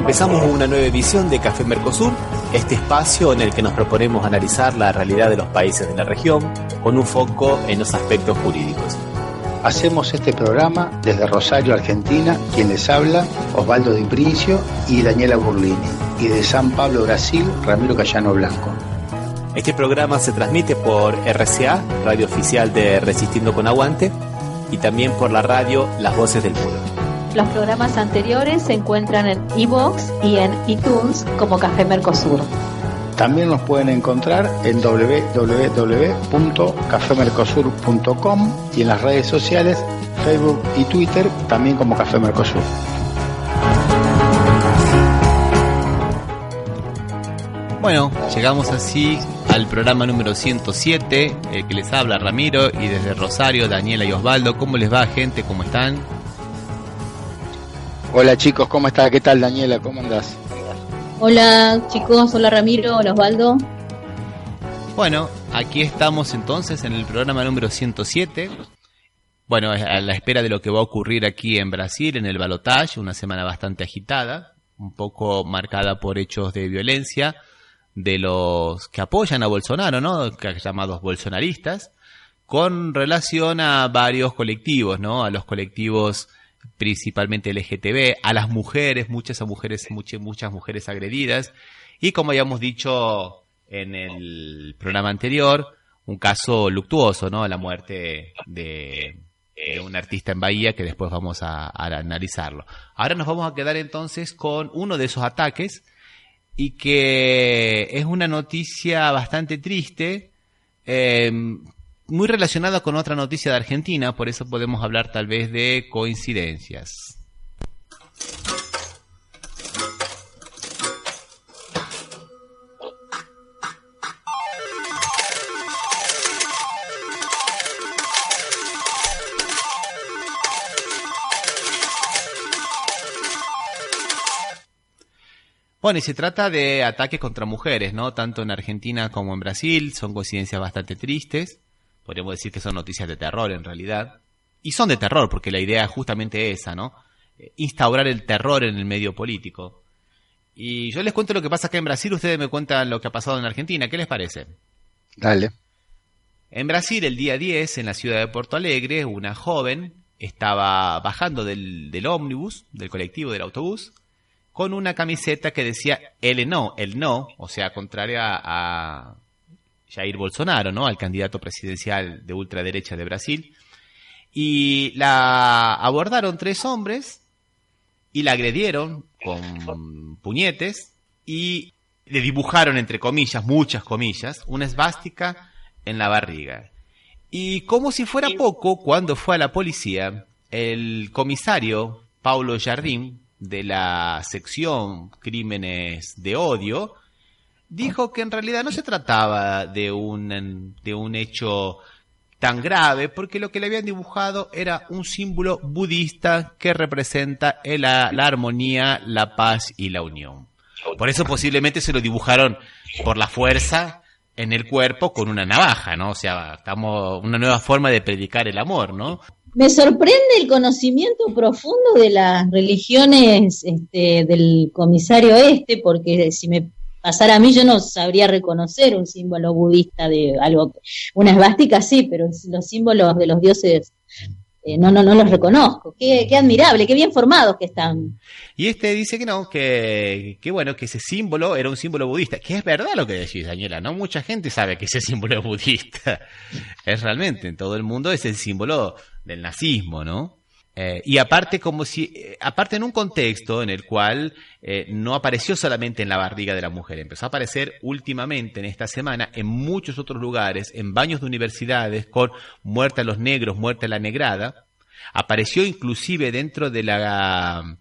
Empezamos una nueva edición de Café Mercosur, este espacio en el que nos proponemos analizar la realidad de los países de la región con un foco en los aspectos jurídicos. Hacemos este programa desde Rosario, Argentina, quien les habla, Osvaldo Di Princio y Daniela Burlini, y de San Pablo, Brasil, Ramiro Cayano Blanco. Este programa se transmite por RCA, radio oficial de Resistiendo con Aguante, y también por la radio Las Voces del Muro. Los programas anteriores se encuentran en iVoox y en iTunes como Café Mercosur. También nos pueden encontrar en www.cafemercosur.com y en las redes sociales, Facebook y Twitter, también como Café Mercosur. Bueno, llegamos así al programa número 107, el que les habla Ramiro, y desde Rosario, Daniela y Osvaldo. ¿Cómo les va, gente? ¿Cómo están? Hola chicos, ¿cómo estás? ¿Qué tal, Daniela? ¿Cómo andás? Hola chicos, hola Ramiro, hola Osvaldo. Bueno, aquí estamos entonces en el programa número 107. Bueno, a la espera de lo que va a ocurrir aquí en Brasil, en el balotaje, una semana bastante agitada, un poco marcada por hechos de violencia de los que apoyan a Bolsonaro, ¿no? Llamados bolsonaristas, con relación a varios colectivos, ¿no? A los colectivos principalmente LGTB, a las mujeres, muchas mujeres agredidas, y como habíamos dicho en el programa anterior, un caso luctuoso, ¿no? La muerte de un artista en Bahía, que después vamos a analizarlo. Ahora nos vamos a quedar entonces con uno de esos ataques, y que es una noticia bastante triste, muy relacionada con otra noticia de Argentina, por eso podemos hablar tal vez de coincidencias. Bueno, y se trata de ataques contra mujeres, ¿no? Tanto en Argentina como en Brasil, son coincidencias bastante tristes. Podríamos decir que son noticias de terror en realidad. Y son de terror porque la idea es justamente esa, ¿no? Instaurar el terror en el medio político. Y yo les cuento lo que pasa acá en Brasil, ustedes me cuentan lo que ha pasado en Argentina. ¿Qué les parece? Dale. En Brasil, el día 10, en la ciudad de Porto Alegre, una joven estaba bajando del ómnibus, del colectivo, del autobús, con una camiseta que decía el no, o sea, contraria a Jair Bolsonaro, ¿no? Al candidato presidencial de ultraderecha de Brasil. Y la abordaron 3 hombres y la agredieron con puñetes y le dibujaron, entre comillas, muchas comillas, una esvástica en la barriga. Y como si fuera poco, cuando fue a la policía, el comisario Paulo Jardim, de la sección Crímenes de Odio, dijo que en realidad no se trataba de un hecho tan grave, porque lo que le habían dibujado era un símbolo budista que representa la armonía, la paz y la unión. Por eso posiblemente se lo dibujaron por la fuerza en el cuerpo con una navaja, ¿no? O sea, estamos una nueva forma de predicar el amor, ¿no? Me sorprende el conocimiento profundo de las religiones del comisario porque si me pasara a mí yo no sabría reconocer un símbolo budista de algo, una esvástica sí, pero los símbolos de los dioses no los reconozco. Qué admirable, qué bien formados que están. Y dice que no, que bueno, que ese símbolo era un símbolo budista, que es verdad lo que decís, Daniela, no mucha gente sabe que ese símbolo es budista, es realmente, en todo el mundo es el símbolo del nazismo, ¿no? Y aparte aparte en un contexto en el cual no apareció solamente en la barriga de la mujer, empezó a aparecer últimamente en esta semana en muchos otros lugares, en baños de universidades, con muerte a los negros, muerte a la negrada, apareció inclusive dentro de la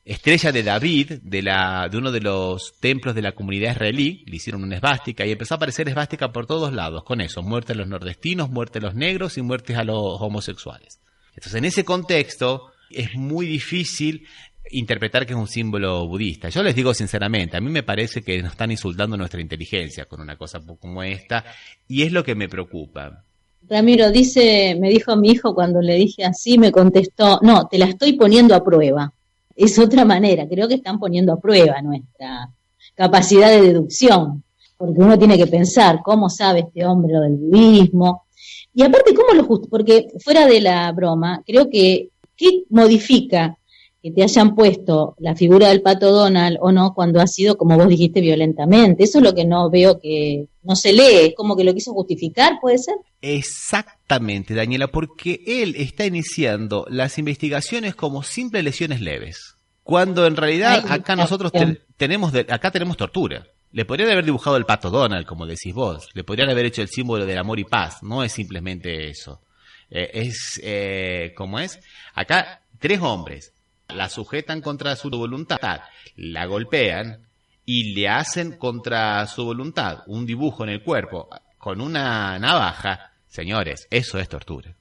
estrella de David, de uno de los templos de la comunidad israelí, le hicieron una esvástica y empezó a aparecer esvástica por todos lados, con eso, muerte a los nordestinos, muerte a los negros y muertes a los homosexuales. Entonces, en ese contexto, es muy difícil interpretar que es un símbolo budista. Yo les digo sinceramente, a mí me parece que nos están insultando nuestra inteligencia con una cosa como esta, y es lo que me preocupa. Ramiro, me dijo mi hijo cuando le dije así, me contestó, no, te la estoy poniendo a prueba. es otra manera. Creo que están poniendo a prueba nuestra capacidad de deducción, porque uno tiene que pensar cómo sabe este hombre lo del budismo, y aparte cómo lo porque fuera de la broma, creo que ¿qué modifica que te hayan puesto la figura del Pato Donald o no cuando ha sido, como vos dijiste, violentamente? Eso es lo que no veo, que no se lee, es como que lo quiso justificar, ¿puede ser? Exactamente, Daniela, porque él está iniciando las investigaciones como simples lesiones leves, cuando en realidad acá nosotros tenemos tortura. Le podrían haber dibujado el Pato Donald, como decís vos, le podrían haber hecho el símbolo del amor y paz, no es simplemente eso. ¿Cómo es? Acá 3 hombres la sujetan contra su voluntad, la golpean y le hacen contra su voluntad un dibujo en el cuerpo con una navaja. Señores, eso es tortura.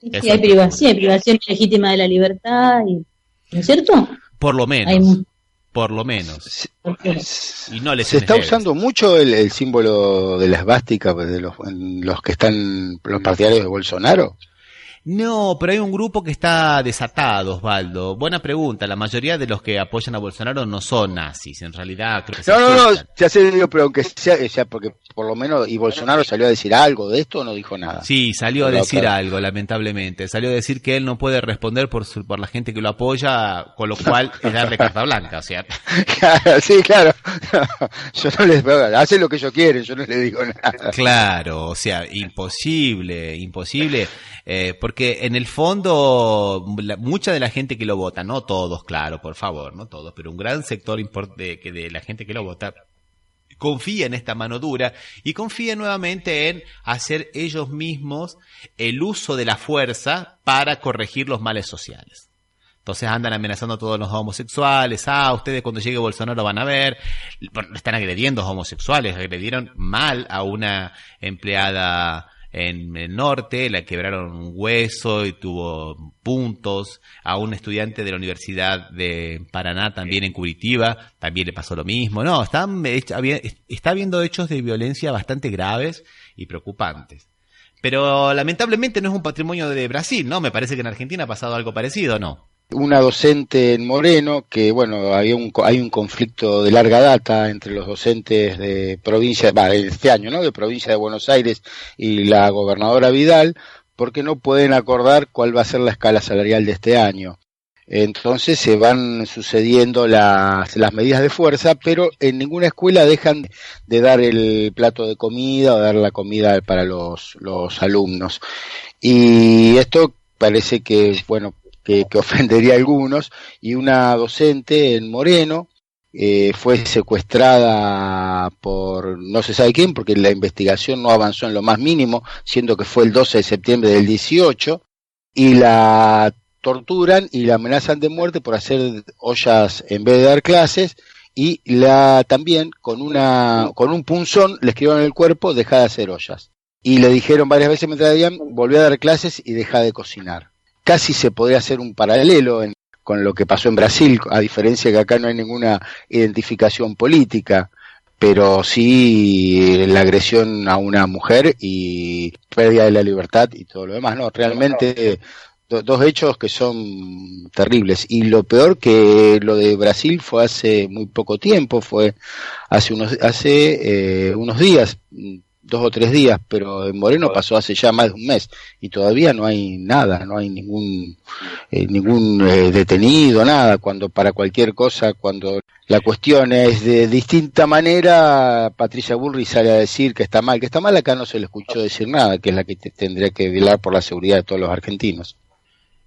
Sí, hay privación legítima de la libertad, ¿no es cierto? Por lo menos. Por lo menos. Y no les se está usando mucho el símbolo de la esvástica de los que están los partidarios de Bolsonaro. No, pero hay un grupo que está desatado, Osvaldo. Buena pregunta. La mayoría de los que apoyan a Bolsonaro no son nazis. En realidad, creo que no, ya sé, pero aunque sea, porque por lo menos, ¿y Bolsonaro salió a decir algo de esto o no dijo nada? Sí, salió a decir algo, lamentablemente. Salió a decir que él no puede responder por la gente que lo apoya, con lo cual es darle carta blanca, o sea. Sí, claro. Yo no les hacen lo que ellos quieren, yo no les digo nada. Claro, o sea, imposible. Porque en el fondo mucha de la gente que lo vota, no todos, claro, por favor, no todos, pero un gran sector de la gente que lo vota confía en esta mano dura y confía nuevamente en hacer ellos mismos el uso de la fuerza para corregir los males sociales. Entonces andan amenazando a todos los homosexuales. Ustedes cuando llegue Bolsonaro van a ver. Están agrediendo a homosexuales. Agredieron mal a una empleada en el norte, la quebraron un hueso y tuvo puntos. A un estudiante de la Universidad de Paraná, también en Curitiba, también le pasó lo mismo. No, está habiendo hechos de violencia bastante graves y preocupantes. Pero lamentablemente no es un patrimonio de Brasil, ¿no? Me parece que en Argentina ha pasado algo parecido, ¿no? Una docente en Moreno, que bueno, hay un conflicto de larga data entre los docentes de provincia, este año, ¿no? De provincia de Buenos Aires y la gobernadora Vidal, porque no pueden acordar cuál va a ser la escala salarial de este año. Entonces se van sucediendo las medidas de fuerza, pero en ninguna escuela dejan de dar el plato de comida o dar la comida para los alumnos. Y esto parece que, bueno, que ofendería a algunos, y una docente en Moreno fue secuestrada por no se sabe quién, porque la investigación no avanzó en lo más mínimo, siendo que fue el 12 de septiembre del 18, y la torturan y la amenazan de muerte por hacer ollas en vez de dar clases, y también con un punzón le escribieron en el cuerpo: deja de hacer ollas. Y le dijeron varias veces mientras veían: volvió a dar clases y deja de cocinar. Casi se podría hacer un paralelo con lo que pasó en Brasil, a diferencia que acá no hay ninguna identificación política, pero sí la agresión a una mujer y pérdida de la libertad y todo lo demás. No, realmente dos hechos que son terribles. Y lo peor, que lo de Brasil fue hace muy poco tiempo, fue hace unos días, 2 o 3 días, pero en Moreno pasó hace ya más de un mes y todavía no hay nada, no hay ningún detenido, nada. Cuando para cualquier cosa, cuando la cuestión es de distinta manera, Patricia Bullrich sale a decir que está mal. Acá no se le escuchó decir nada, que es la que tendría que velar por la seguridad de todos los argentinos.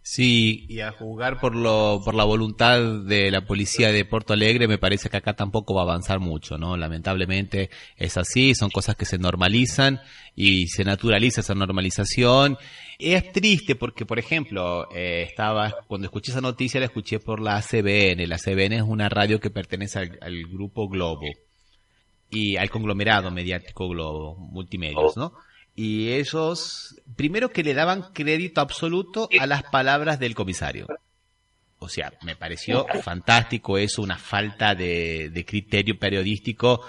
Sí, y a juzgar por la voluntad de la policía de Porto Alegre, me parece que acá tampoco va a avanzar mucho, ¿no? Lamentablemente es así, son cosas que se normalizan y se naturaliza esa normalización. Es triste porque, por ejemplo, cuando escuché esa noticia la escuché por la ACBN. La ACBN es una radio que pertenece al grupo Globo y al conglomerado mediático Globo, multimedios, ¿no? Y ellos, primero que le daban crédito absoluto a las palabras del comisario. O sea, me pareció fantástico eso, una falta de criterio periodístico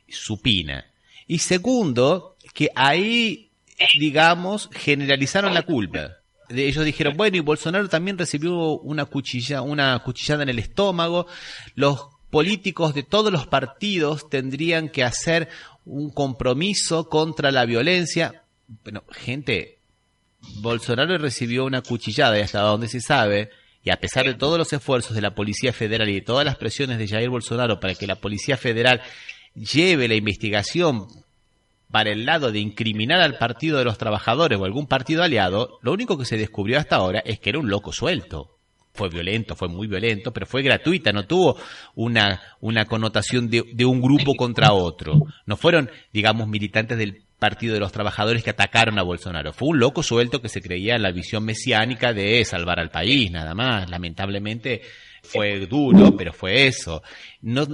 supina. Y segundo, que ahí, digamos, generalizaron la culpa. ellos dijeron, bueno, y Bolsonaro también recibió una cuchillada en el estómago. Los políticos de todos los partidos tendrían que hacer un compromiso contra la violencia. Bueno, gente, Bolsonaro recibió una cuchillada y hasta donde se sabe, y a pesar de todos los esfuerzos de la Policía Federal y de todas las presiones de Jair Bolsonaro para que la Policía Federal lleve la investigación para el lado de incriminar al Partido de los Trabajadores o algún partido aliado, lo único que se descubrió hasta ahora es que era un loco suelto. Fue violento, fue muy violento, pero fue gratuita, no tuvo una connotación de un grupo contra otro. No fueron, digamos, militantes del Partido de los Trabajadores que atacaron a Bolsonaro. Fue un loco suelto que se creía en la visión mesiánica de salvar al país, nada más. Lamentablemente fue duro, pero fue eso. No,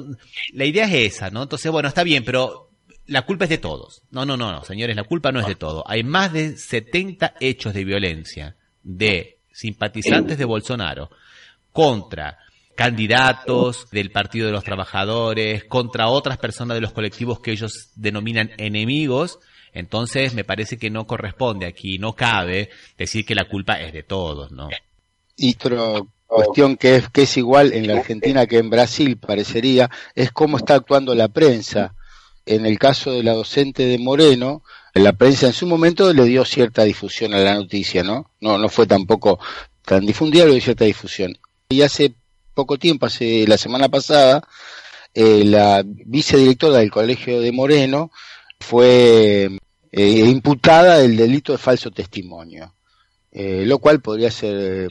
la idea es esa, ¿no? Entonces, bueno, está bien, pero la culpa es de todos. No, señores, la culpa no es de todos. Hay más de 70 hechos de violencia de simpatizantes de Bolsonaro contra candidatos del Partido de los Trabajadores, contra otras personas de los colectivos que ellos denominan enemigos. Entonces me parece que no corresponde aquí, no cabe decir que la culpa es de todos, ¿no? Y otra cuestión que es igual en la Argentina que en Brasil, parecería, es cómo está actuando la prensa. En el caso de la docente de Moreno, la prensa en su momento le dio cierta difusión a la noticia, ¿no? No fue tampoco tan difundida, le dio cierta difusión. Y hace poco tiempo, hace la semana pasada, la vicedirectora del Colegio de Moreno fue imputada del delito de falso testimonio, lo cual podría ser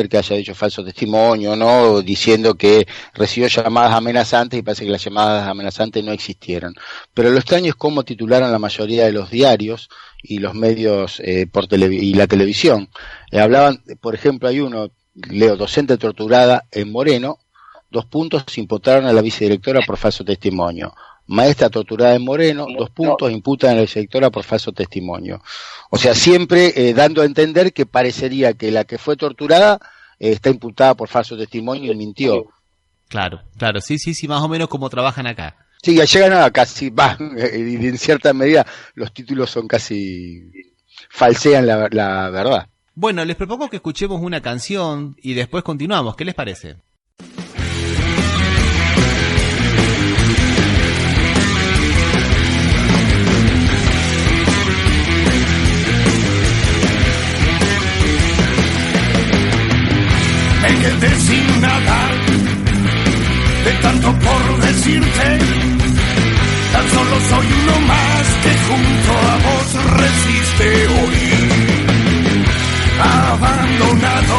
que haya dicho falso testimonio, ¿no? Diciendo que recibió llamadas amenazantes y parece que las llamadas amenazantes no existieron. Pero lo extraño es cómo titularon la mayoría de los diarios y los medios y la televisión. Hablaban, por ejemplo, hay uno, leo, docente torturada en Moreno, : imputaron a la vicedirectora por falso testimonio. Maestra torturada en Moreno, : imputan a la vicedirectora por falso testimonio. O sea, siempre dando a entender que parecería que la que fue torturada está imputada por falso testimonio y mintió. Claro, sí, más o menos como trabajan acá. Sí, ya llegan a casi, y en cierta medida los títulos son casi, falsean la verdad. Bueno, les propongo que escuchemos una canción y después continuamos. ¿Qué les parece? Me quedé sin nada, de tanto por decirte. Tan solo soy uno más que junto a vos resiste hoy. Abandonado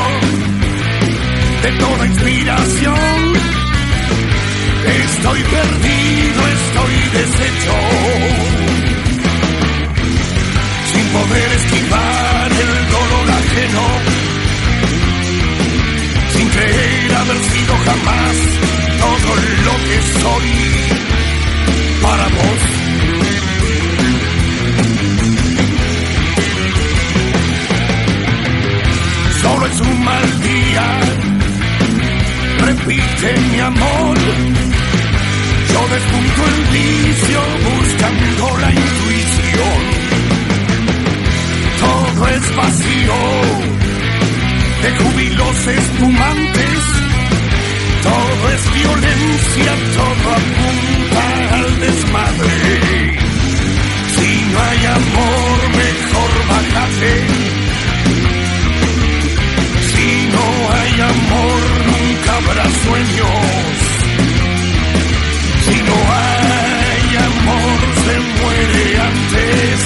de toda inspiración, estoy perdido, estoy deshecho, sin poder esquivar el dolor ajeno, sin creer haber sido jamás todo lo que soy para vos. Solo es un mal día, repite mi amor. Yo despunto el vicio buscando la intuición. Todo es vacío de júbilos espumantes. Todo es violencia, todo apunta al desmadre. Si no hay amor, mejor bájate. Si no hay amor, nunca habrá sueños. Si no hay amor, se muere antes.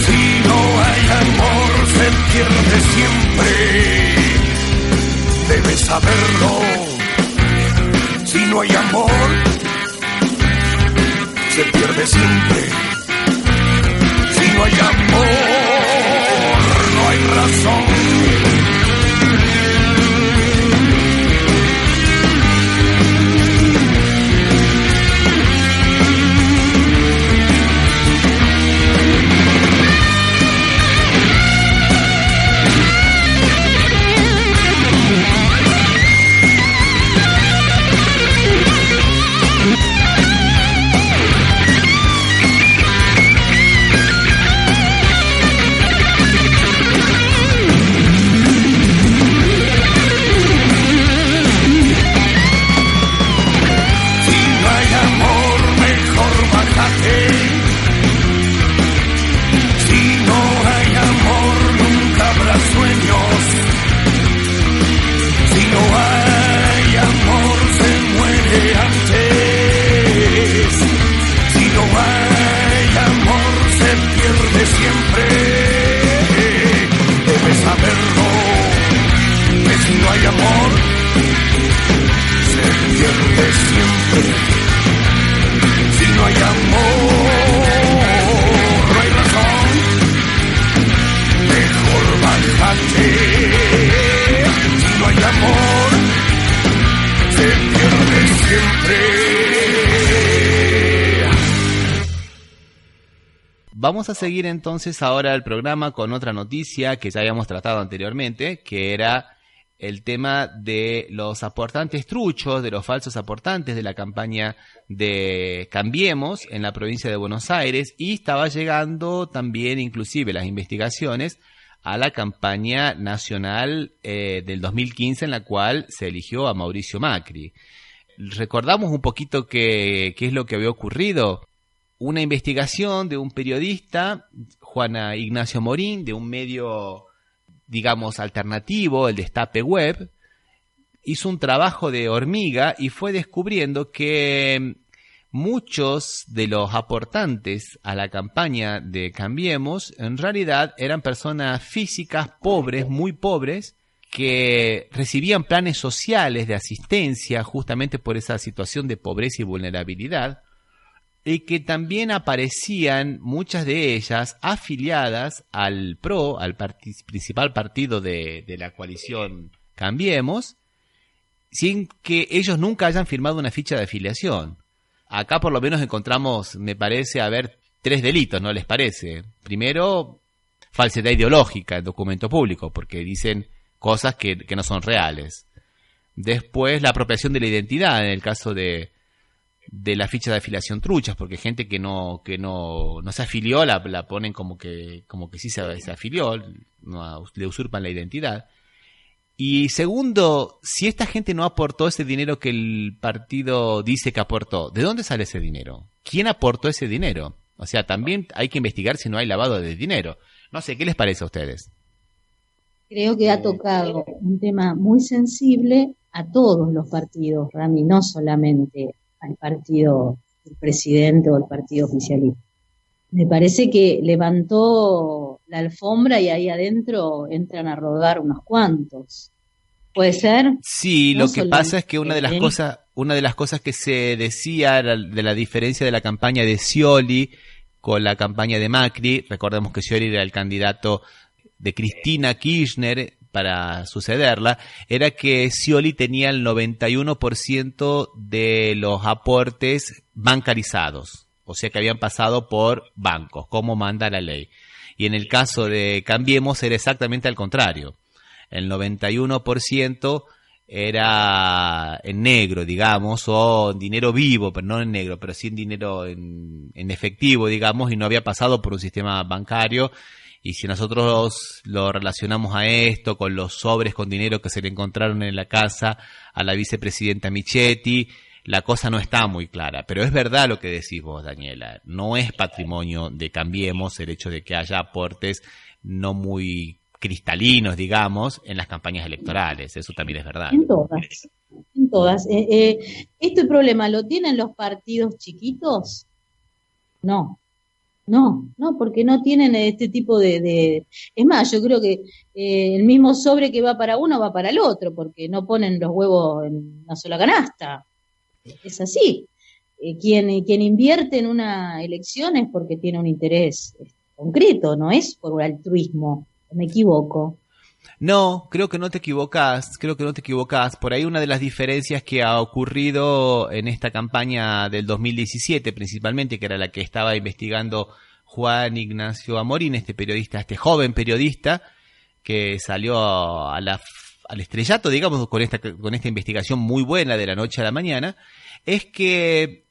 Si no hay amor, se pierde siempre. Debes saberlo. Si no hay amor, se pierde siempre. Si no hay amor, no hay razón. Si no hay amor, se pierde siempre. Si no hay amor, no hay razón. Mejor bájate. Si no hay amor, se pierde siempre. Vamos a seguir entonces ahora el programa con otra noticia que ya habíamos tratado anteriormente, que era el tema de los aportantes truchos, de los falsos aportantes de la campaña de Cambiemos en la provincia de Buenos Aires, y estaba llegando también inclusive las investigaciones a la campaña nacional del 2015 en la cual se eligió a Mauricio Macri. Recordamos un poquito qué es lo que había ocurrido. Una investigación de un periodista, Juan Ignacio Morín, de un medio, digamos, alternativo, el Destape Web, hizo un trabajo de hormiga y fue descubriendo que muchos de los aportantes a la campaña de Cambiemos en realidad eran personas físicas pobres, muy pobres, que recibían planes sociales de asistencia justamente por esa situación de pobreza y vulnerabilidad, y que también aparecían muchas de ellas afiliadas al PRO, al principal partido de la coalición Cambiemos, sin que ellos nunca hayan firmado una ficha de afiliación. Acá por lo menos encontramos, me parece, haber 3 delitos, ¿no les parece? Primero, falsedad ideológica en documento público, porque dicen cosas que no son reales. Después, la apropiación de la identidad, en el caso de la ficha de afiliación truchas, porque gente que no se afilió la ponen como que sí se afilió, le usurpan la identidad. Y segundo, si esta gente no aportó ese dinero que el partido dice que aportó, ¿de dónde sale ese dinero? ¿Quién aportó ese dinero? O sea, también hay que investigar si no hay lavado de dinero. No sé, ¿qué les parece a ustedes? Creo que ha tocado un tema muy sensible a todos los partidos, Rami, no solamente al partido del presidente o el partido oficialista. Me parece que levantó la alfombra y ahí adentro entran a rodar unos cuantos. ¿Puede ser? Sí, no, lo que pasa es que una de las cosas que se decía era de la diferencia de la campaña de Scioli con la campaña de Macri. Recordemos que Scioli era el candidato de Cristina Kirchner para sucederla, era que Scioli tenía el 91% de los aportes bancarizados, o sea que habían pasado por bancos, como manda la ley. Y en el caso de Cambiemos era exactamente al contrario. El 91% era en negro, digamos, o en dinero vivo, pero no en negro, pero sí en dinero en efectivo, digamos, y no había pasado por un sistema bancario. Y si nosotros lo relacionamos a esto con los sobres con dinero que se le encontraron en la casa a la vicepresidenta Michetti, la cosa no está muy clara. Pero es verdad lo que decís vos, Daniela. No es patrimonio de Cambiemos el hecho de que haya aportes no muy cristalinos, digamos, en las campañas electorales. Eso también es verdad. En todas. ¿Este problema lo tienen los partidos chiquitos? No, porque no tienen este tipo de... Es más, yo creo que el mismo sobre que va para uno va para el otro, porque no ponen los huevos en una sola canasta. Es así. Quien invierte en una elección es porque tiene un interés concreto, no es por altruismo. ¿Me equivoco? No, creo que no te equivocás. Por ahí una de las diferencias que ha ocurrido en esta campaña del 2017, principalmente, que era la que estaba investigando Juan Ignacio Amorín, este joven periodista que salió al estrellato, digamos, con esta investigación muy buena de la noche a la mañana, es que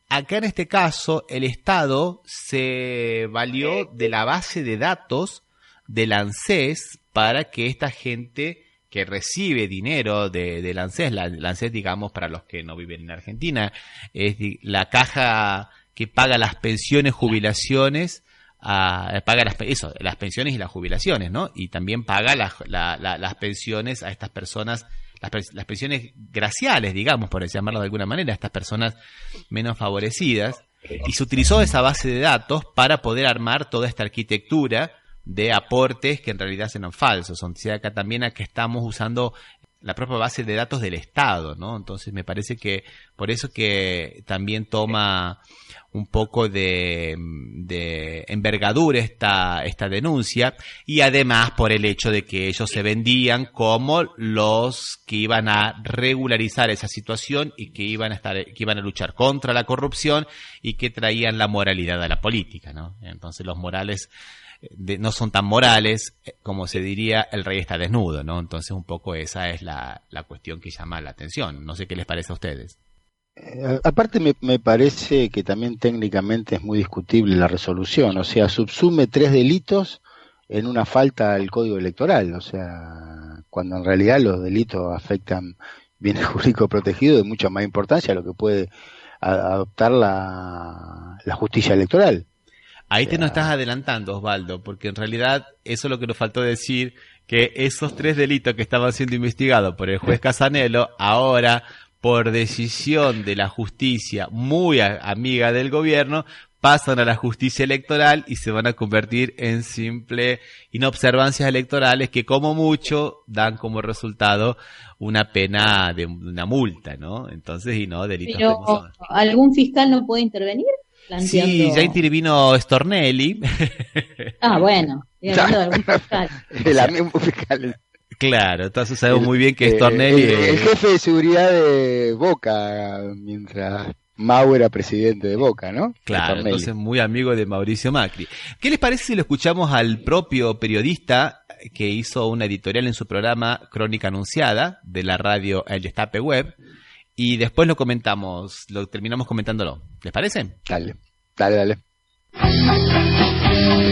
acá en este caso el Estado se valió de la base de datos del ANSES para que esta gente que recibe dinero del ANSES, la ANSES, digamos, para los que no viven en Argentina, es la caja que paga las pensiones, jubilaciones, paga las pensiones y las jubilaciones, ¿no? Y también paga las pensiones a estas personas, las pensiones graciales, digamos, por llamarlo de alguna manera, a estas personas menos favorecidas. Y se utilizó esa base de datos para poder armar toda esta arquitectura de aportes que en realidad eran falsos. O sea, acá también estamos usando la propia base de datos del Estado, ¿no? Entonces me parece que por eso que también toma un poco de envergadura esta denuncia, y además por el hecho de que ellos se vendían como los que iban a regularizar esa situación y que iban a luchar contra la corrupción y que traían la moralidad a la política, ¿no? Entonces los morales no son tan morales, como se diría, el rey está desnudo, ¿no? Entonces un poco esa es la cuestión que llama la atención. No sé qué les parece a ustedes. Aparte me parece que también técnicamente es muy discutible la resolución, o sea, subsume 3 delitos en una falta al Código Electoral, o sea, cuando en realidad los delitos afectan bienes jurídicos protegidos de mucha más importancia a lo que puede adoptar la justicia electoral. Ahí te nos estás adelantando, Osvaldo, porque en realidad eso es lo que nos faltó decir, que esos 3 delitos que estaban siendo investigados por el juez Casanelo, ahora, por decisión de la justicia muy amiga del gobierno, pasan a la justicia electoral y se van a convertir en simple inobservancias electorales que como mucho dan como resultado una pena de una multa, ¿no? Entonces, y no delitos. Pero, ¿algún fiscal no puede intervenir? Planteando... Sí, ya intervino Stornelli. Bueno, hablando de algún fiscal. El mismo fiscal. Claro, entonces sabemos muy bien que Stornelli... El jefe de seguridad de Boca, mientras Mau era presidente de Boca, ¿no? Claro, entonces muy amigo de Mauricio Macri. ¿Qué les parece si lo escuchamos al propio periodista que hizo una editorial en su programa Crónica Anunciada de la radio El Destape Web? Y después lo terminamos comentándolo. ¿Les parece? Dale.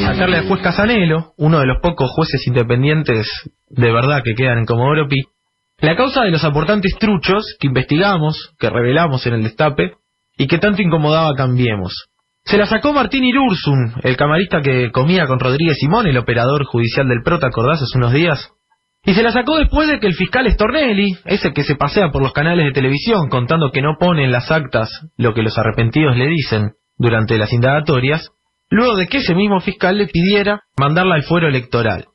Sacarle al juez Casanelo, uno de los pocos jueces independientes de verdad que quedan en Comodoro Pi, la causa de los aportantes truchos que investigamos, que revelamos en El Destape, y que tanto incomodaba a Cambiemos. Se la sacó Martín Irursun, el camarista que comía con Rodríguez Simón, el operador judicial del PRO, ¿te acordás? Hace unos días. Y se la sacó después de que el fiscal Stornelli, ese que se pasea por los canales de televisión contando que no pone en las actas lo que los arrepentidos le dicen durante las indagatorias, luego de que ese mismo fiscal le pidiera mandarla al fuero electoral.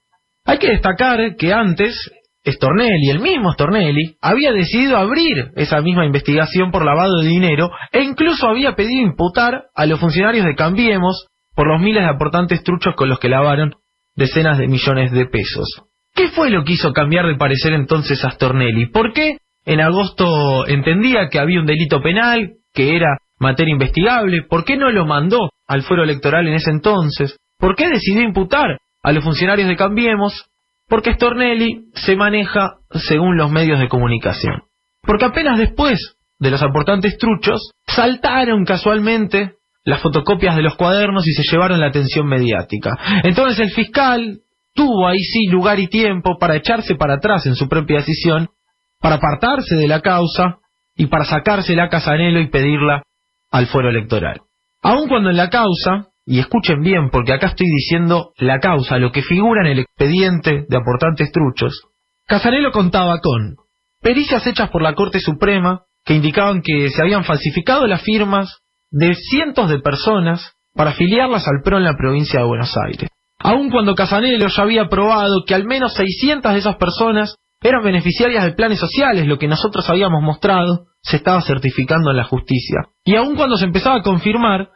Hay que destacar que antes Stornelli, el mismo Stornelli, había decidido abrir esa misma investigación por lavado de dinero e incluso había pedido imputar a los funcionarios de Cambiemos por los miles de aportantes truchos con los que lavaron decenas de millones de pesos. ¿Qué fue lo que hizo cambiar de parecer entonces a Stornelli? ¿Por qué en agosto entendía que había un delito penal, que era materia investigable? ¿Por qué no lo mandó al fuero electoral en ese entonces? ¿Por qué decidió imputar a los funcionarios de Cambiemos? Porque Stornelli se maneja según los medios de comunicación. Porque apenas después de los aportantes truchos, saltaron casualmente las fotocopias de los cuadernos y se llevaron la atención mediática. Entonces el fiscal tuvo ahí sí lugar y tiempo para echarse para atrás en su propia decisión, para apartarse de la causa y para sacársela a Casanelo y pedirla al fuero electoral. Aun cuando en la causa, y escuchen bien porque acá estoy diciendo la causa, lo que figura en el expediente de aportantes truchos, Casanelo contaba con pericias hechas por la Corte Suprema que indicaban que se habían falsificado las firmas de cientos de personas para afiliarlas al PRO en la provincia de Buenos Aires. Aun cuando Casanelo ya había probado que al menos 600 de esas personas eran beneficiarias de planes sociales, lo que nosotros habíamos mostrado, se estaba certificando en la justicia. Y aun cuando se empezaba a confirmar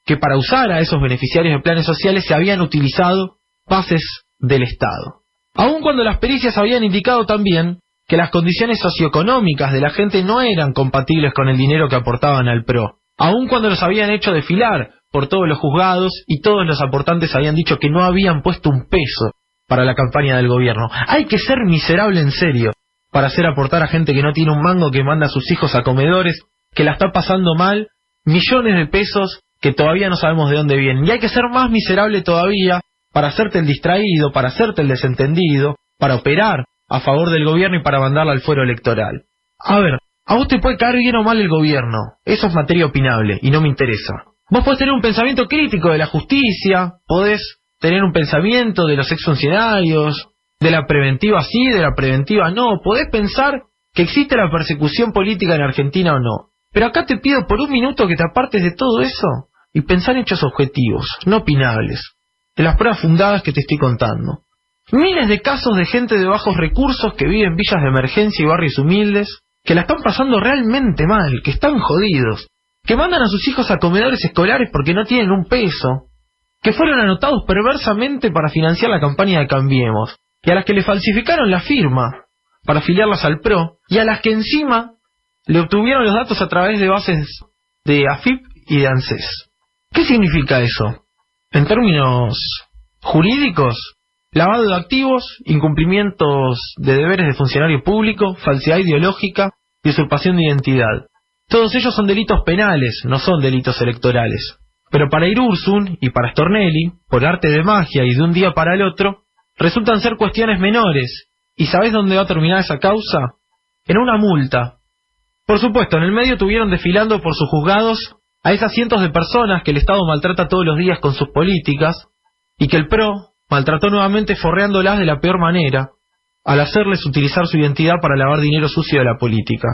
que para usar a esos beneficiarios de planes sociales se habían utilizado bases del Estado. Aun cuando las pericias habían indicado también que las condiciones socioeconómicas de la gente no eran compatibles con el dinero que aportaban al PRO. Aun cuando los habían hecho desfilar por todos los juzgados y todos los aportantes habían dicho que no habían puesto un peso para la campaña del gobierno. Hay que ser miserable en serio para hacer aportar a gente que no tiene un mango, que manda a sus hijos a comedores, que la está pasando mal, millones de pesos que todavía no sabemos de dónde vienen. Y hay que ser más miserable todavía para hacerte el distraído, para hacerte el desentendido, para operar a favor del gobierno y para mandarla al fuero electoral. A ver, a vos te puede caer bien o mal el gobierno, eso es materia opinable y no me interesa. Vos podés tener un pensamiento crítico de la justicia, podés tener un pensamiento de los exfuncionarios, de la preventiva sí, de la preventiva no, podés pensar que existe la persecución política en Argentina o no. Pero acá te pido por un minuto que te apartes de todo eso y pensar en hechos objetivos, no opinables, de las pruebas fundadas que te estoy contando. Miles de casos de gente de bajos recursos que vive en villas de emergencia y barrios humildes, que la están pasando realmente mal, que están jodidos, que mandan a sus hijos a comedores escolares porque no tienen un peso, que fueron anotados perversamente para financiar la campaña de Cambiemos, y a las que le falsificaron la firma para afiliarlas al PRO, y a las que encima le obtuvieron los datos a través de bases de AFIP y de ANSES. ¿Qué significa eso? En términos jurídicos, lavado de activos, incumplimientos de deberes de funcionario público, falsedad ideológica y usurpación de identidad. Todos ellos son delitos penales, no son delitos electorales. Pero para Irursun y para Stornelli, por arte de magia y de un día para el otro, resultan ser cuestiones menores. ¿Y sabés dónde va a terminar esa causa? En una multa. Por supuesto, en el medio tuvieron desfilando por sus juzgados a esas cientos de personas que el Estado maltrata todos los días con sus políticas, y que el PRO maltrató nuevamente forreándolas de la peor manera, al hacerles utilizar su identidad para lavar dinero sucio de la política.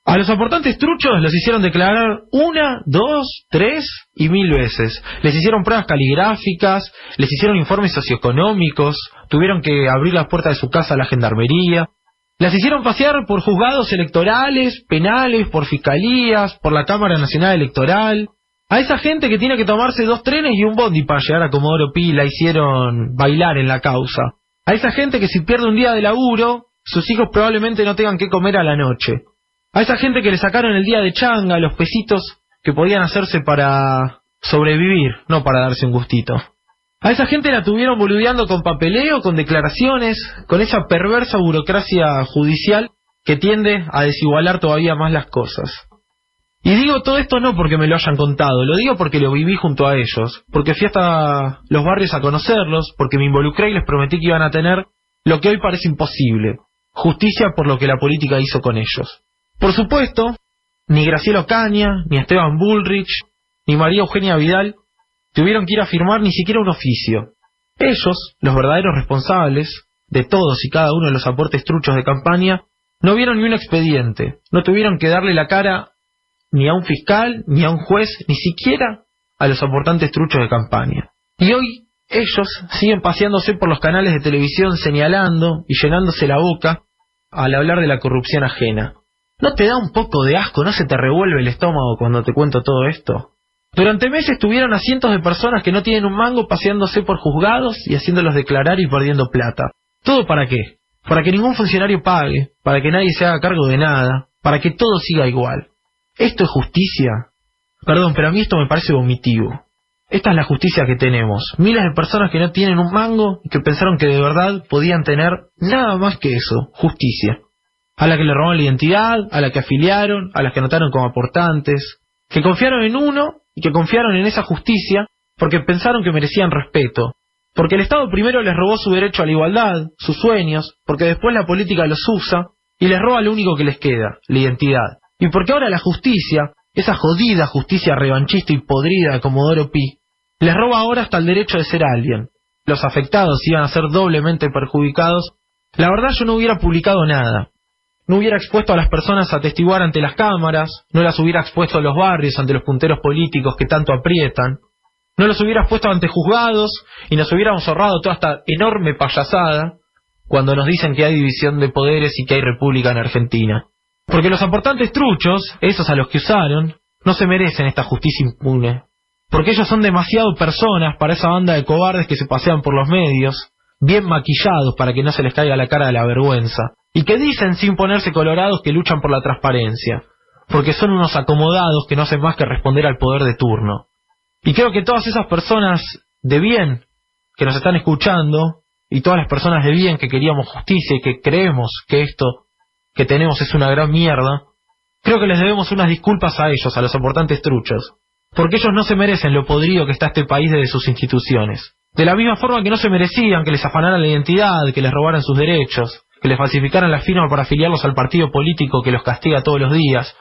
A los aportantes truchos los hicieron declarar 1, 2, 3 y 1000 veces. Les hicieron pruebas caligráficas, les hicieron informes socioeconómicos, tuvieron que abrir las puertas de su casa a la gendarmería, las hicieron pasear por juzgados electorales, penales, por fiscalías, por la Cámara Nacional Electoral. A esa gente que tiene que tomarse 2 trenes y un bondi para llegar a Comodoro Pi la hicieron bailar en la causa. A esa gente que si pierde un día de laburo, sus hijos probablemente no tengan que comer a la noche. A esa gente que le sacaron el día de changa, los pesitos que podían hacerse para sobrevivir, no para darse un gustito. A esa gente la tuvieron boludeando con papeleo, con declaraciones, con esa perversa burocracia judicial que tiende a desigualar todavía más las cosas. Y digo todo esto no porque me lo hayan contado, lo digo porque lo viví junto a ellos, porque fui hasta los barrios a conocerlos, porque me involucré y les prometí que iban a tener lo que hoy parece imposible, justicia por lo que la política hizo con ellos. Por supuesto, ni Graciela Ocaña, ni Esteban Bullrich, ni María Eugenia Vidal tuvieron que ir a firmar ni siquiera un oficio. Ellos, los verdaderos responsables de todos y cada uno de los aportes truchos de campaña, no vieron ni un expediente, no tuvieron que darle la cara ni a un fiscal, ni a un juez, ni siquiera a los aportantes truchos de campaña. Y hoy ellos siguen paseándose por los canales de televisión señalando y llenándose la boca al hablar de la corrupción ajena. ¿No te da un poco de asco? ¿No se te revuelve el estómago cuando te cuento todo esto? Durante meses tuvieron a cientos de personas que no tienen un mango paseándose por juzgados y haciéndolos declarar y perdiendo plata. ¿Todo para qué? Para que ningún funcionario pague, para que nadie se haga cargo de nada, para que todo siga igual. ¿Esto es justicia? Perdón, pero a mí esto me parece vomitivo. Esta es la justicia que tenemos. Miles de personas que no tienen un mango y que pensaron que de verdad podían tener nada más que eso, justicia. A la que le robaron la identidad, a la que afiliaron, a las que anotaron como aportantes, que confiaron en uno y que confiaron en esa justicia porque pensaron que merecían respeto, porque el Estado primero les robó su derecho a la igualdad, sus sueños, porque después la política los usa y les roba lo único que les queda, la identidad, y porque ahora la justicia, esa jodida justicia revanchista y podrida de Comodoro Pi, les roba ahora hasta el derecho de ser alguien. Los afectados iban a ser doblemente perjudicados. La verdad, yo no hubiera publicado nada. No hubiera expuesto a las personas a atestiguar ante las cámaras, no las hubiera expuesto a los barrios ante los punteros políticos que tanto aprietan, no los hubiera expuesto ante juzgados y nos hubiéramos ahorrado toda esta enorme payasada cuando nos dicen que hay división de poderes y que hay república en Argentina. Porque los aportantes truchos, esos a los que usaron, no se merecen esta justicia impune. Porque ellos son demasiado personas para esa banda de cobardes que se pasean por los medios, bien maquillados para que no se les caiga la cara de la vergüenza, y que dicen sin ponerse colorados que luchan por la transparencia, porque son unos acomodados que no hacen más que responder al poder de turno. Y creo que todas esas personas de bien que nos están escuchando, y todas las personas de bien que queríamos justicia y que creemos que esto que tenemos es una gran mierda, creo que les debemos unas disculpas a ellos, a los aportantes truchos, porque ellos no se merecen lo podrido que está este país desde sus instituciones. De la misma forma que no se merecían que les afanaran la identidad, que les robaran sus derechos, que les falsificaran la firma para afiliarlos al partido político que los castiga todos los días.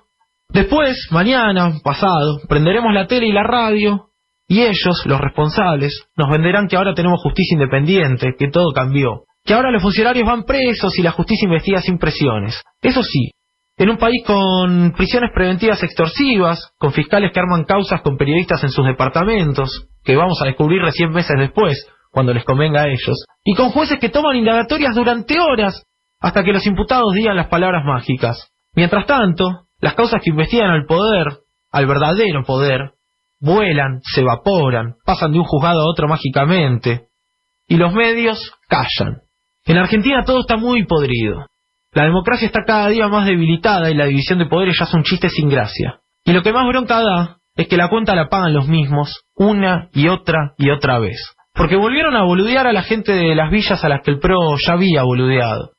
Después, mañana, pasado, prenderemos la tele y la radio, y ellos, los responsables, nos venderán que ahora tenemos justicia independiente, que todo cambió, que ahora los funcionarios van presos y la justicia investiga sin presiones. Eso sí, en un país con prisiones preventivas extorsivas, con fiscales que arman causas con periodistas en sus departamentos, que vamos a descubrir recién meses después, cuando les convenga a ellos, y con jueces que toman indagatorias durante horas hasta que los imputados digan las palabras mágicas. Mientras tanto, las causas que investigan al poder, al verdadero poder, vuelan, se evaporan, pasan de un juzgado a otro mágicamente, y los medios callan. En Argentina todo está muy podrido. La democracia está cada día más debilitada y la división de poderes ya es un chiste sin gracia. Y lo que más bronca da es que la cuenta la pagan los mismos una y otra vez. Porque volvieron a boludear a la gente de las villas a las que el PRO ya había boludeado.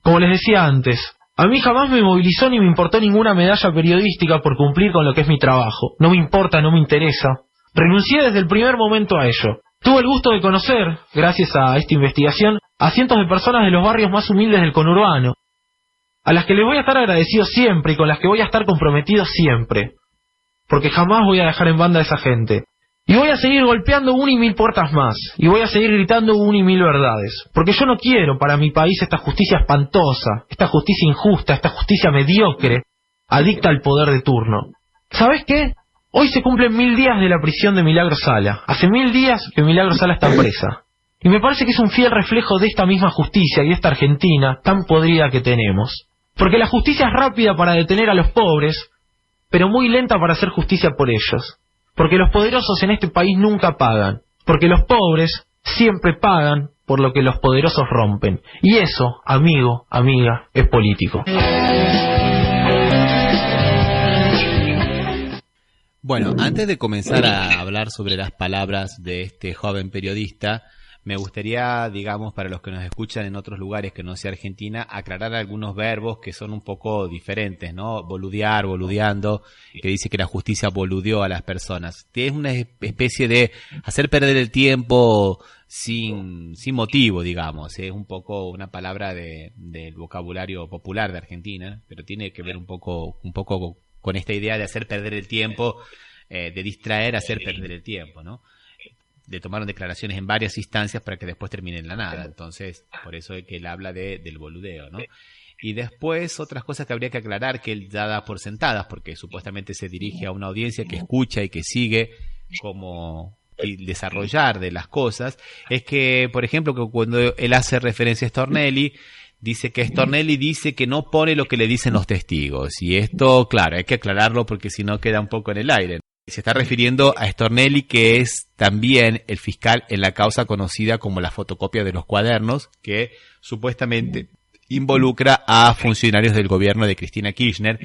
Como les decía antes, a mí jamás me movilizó ni me importó ninguna medalla periodística por cumplir con lo que es mi trabajo. No me importa, no me interesa. Renuncié desde el primer momento a ello. Tuve el gusto de conocer, gracias a esta investigación, a cientos de personas de los barrios más humildes del conurbano, a las que les voy a estar agradecido siempre y con las que voy a estar comprometido siempre, porque jamás voy a dejar en banda a esa gente. Y voy a seguir golpeando 1.000 puertas más, y voy a seguir gritando 1.000 verdades, porque yo no quiero para mi país esta justicia espantosa, esta justicia injusta, esta justicia mediocre, adicta al poder de turno. ¿Sabes qué? Hoy se cumplen 1000 días de la prisión de Milagro Sala. Hace 1000 días que Milagro Sala está presa. Y me parece que es un fiel reflejo de esta misma justicia y de esta Argentina tan podrida que tenemos. Porque la justicia es rápida para detener a los pobres, pero muy lenta para hacer justicia por ellos. Porque los poderosos en este país nunca pagan. Porque los pobres siempre pagan por lo que los poderosos rompen. Y eso, amigo, amiga, es político. Bueno, antes de comenzar a hablar sobre las palabras de este joven periodista, me gustaría, digamos, para los que nos escuchan en otros lugares que no sea Argentina, aclarar algunos verbos que son un poco diferentes, ¿no? Boludear, boludeando, que dice que la justicia boludeó a las personas. Es una especie de hacer perder el tiempo sin motivo, digamos. Es un poco una palabra del vocabulario popular de Argentina, pero tiene que ver un poco con esta idea de hacer perder el tiempo, de distraer, hacer perder el tiempo, ¿no? Le tomaron declaraciones en varias instancias para que después termine en la nada. Entonces, por eso es que él habla del boludeo, ¿no? Y después, otras cosas que habría que aclarar, que él ya da por sentadas, porque supuestamente se dirige a una audiencia que escucha y que sigue como el desarrollar de las cosas, es que, por ejemplo, que cuando él hace referencia a Stornelli, dice que Stornelli dice que no pone lo que le dicen los testigos. Y esto, claro, hay que aclararlo porque si no queda un poco en el aire. Se está refiriendo a Stornelli, que es también el fiscal en la causa conocida como la fotocopia de los cuadernos, que supuestamente involucra a funcionarios del gobierno de Cristina Kirchner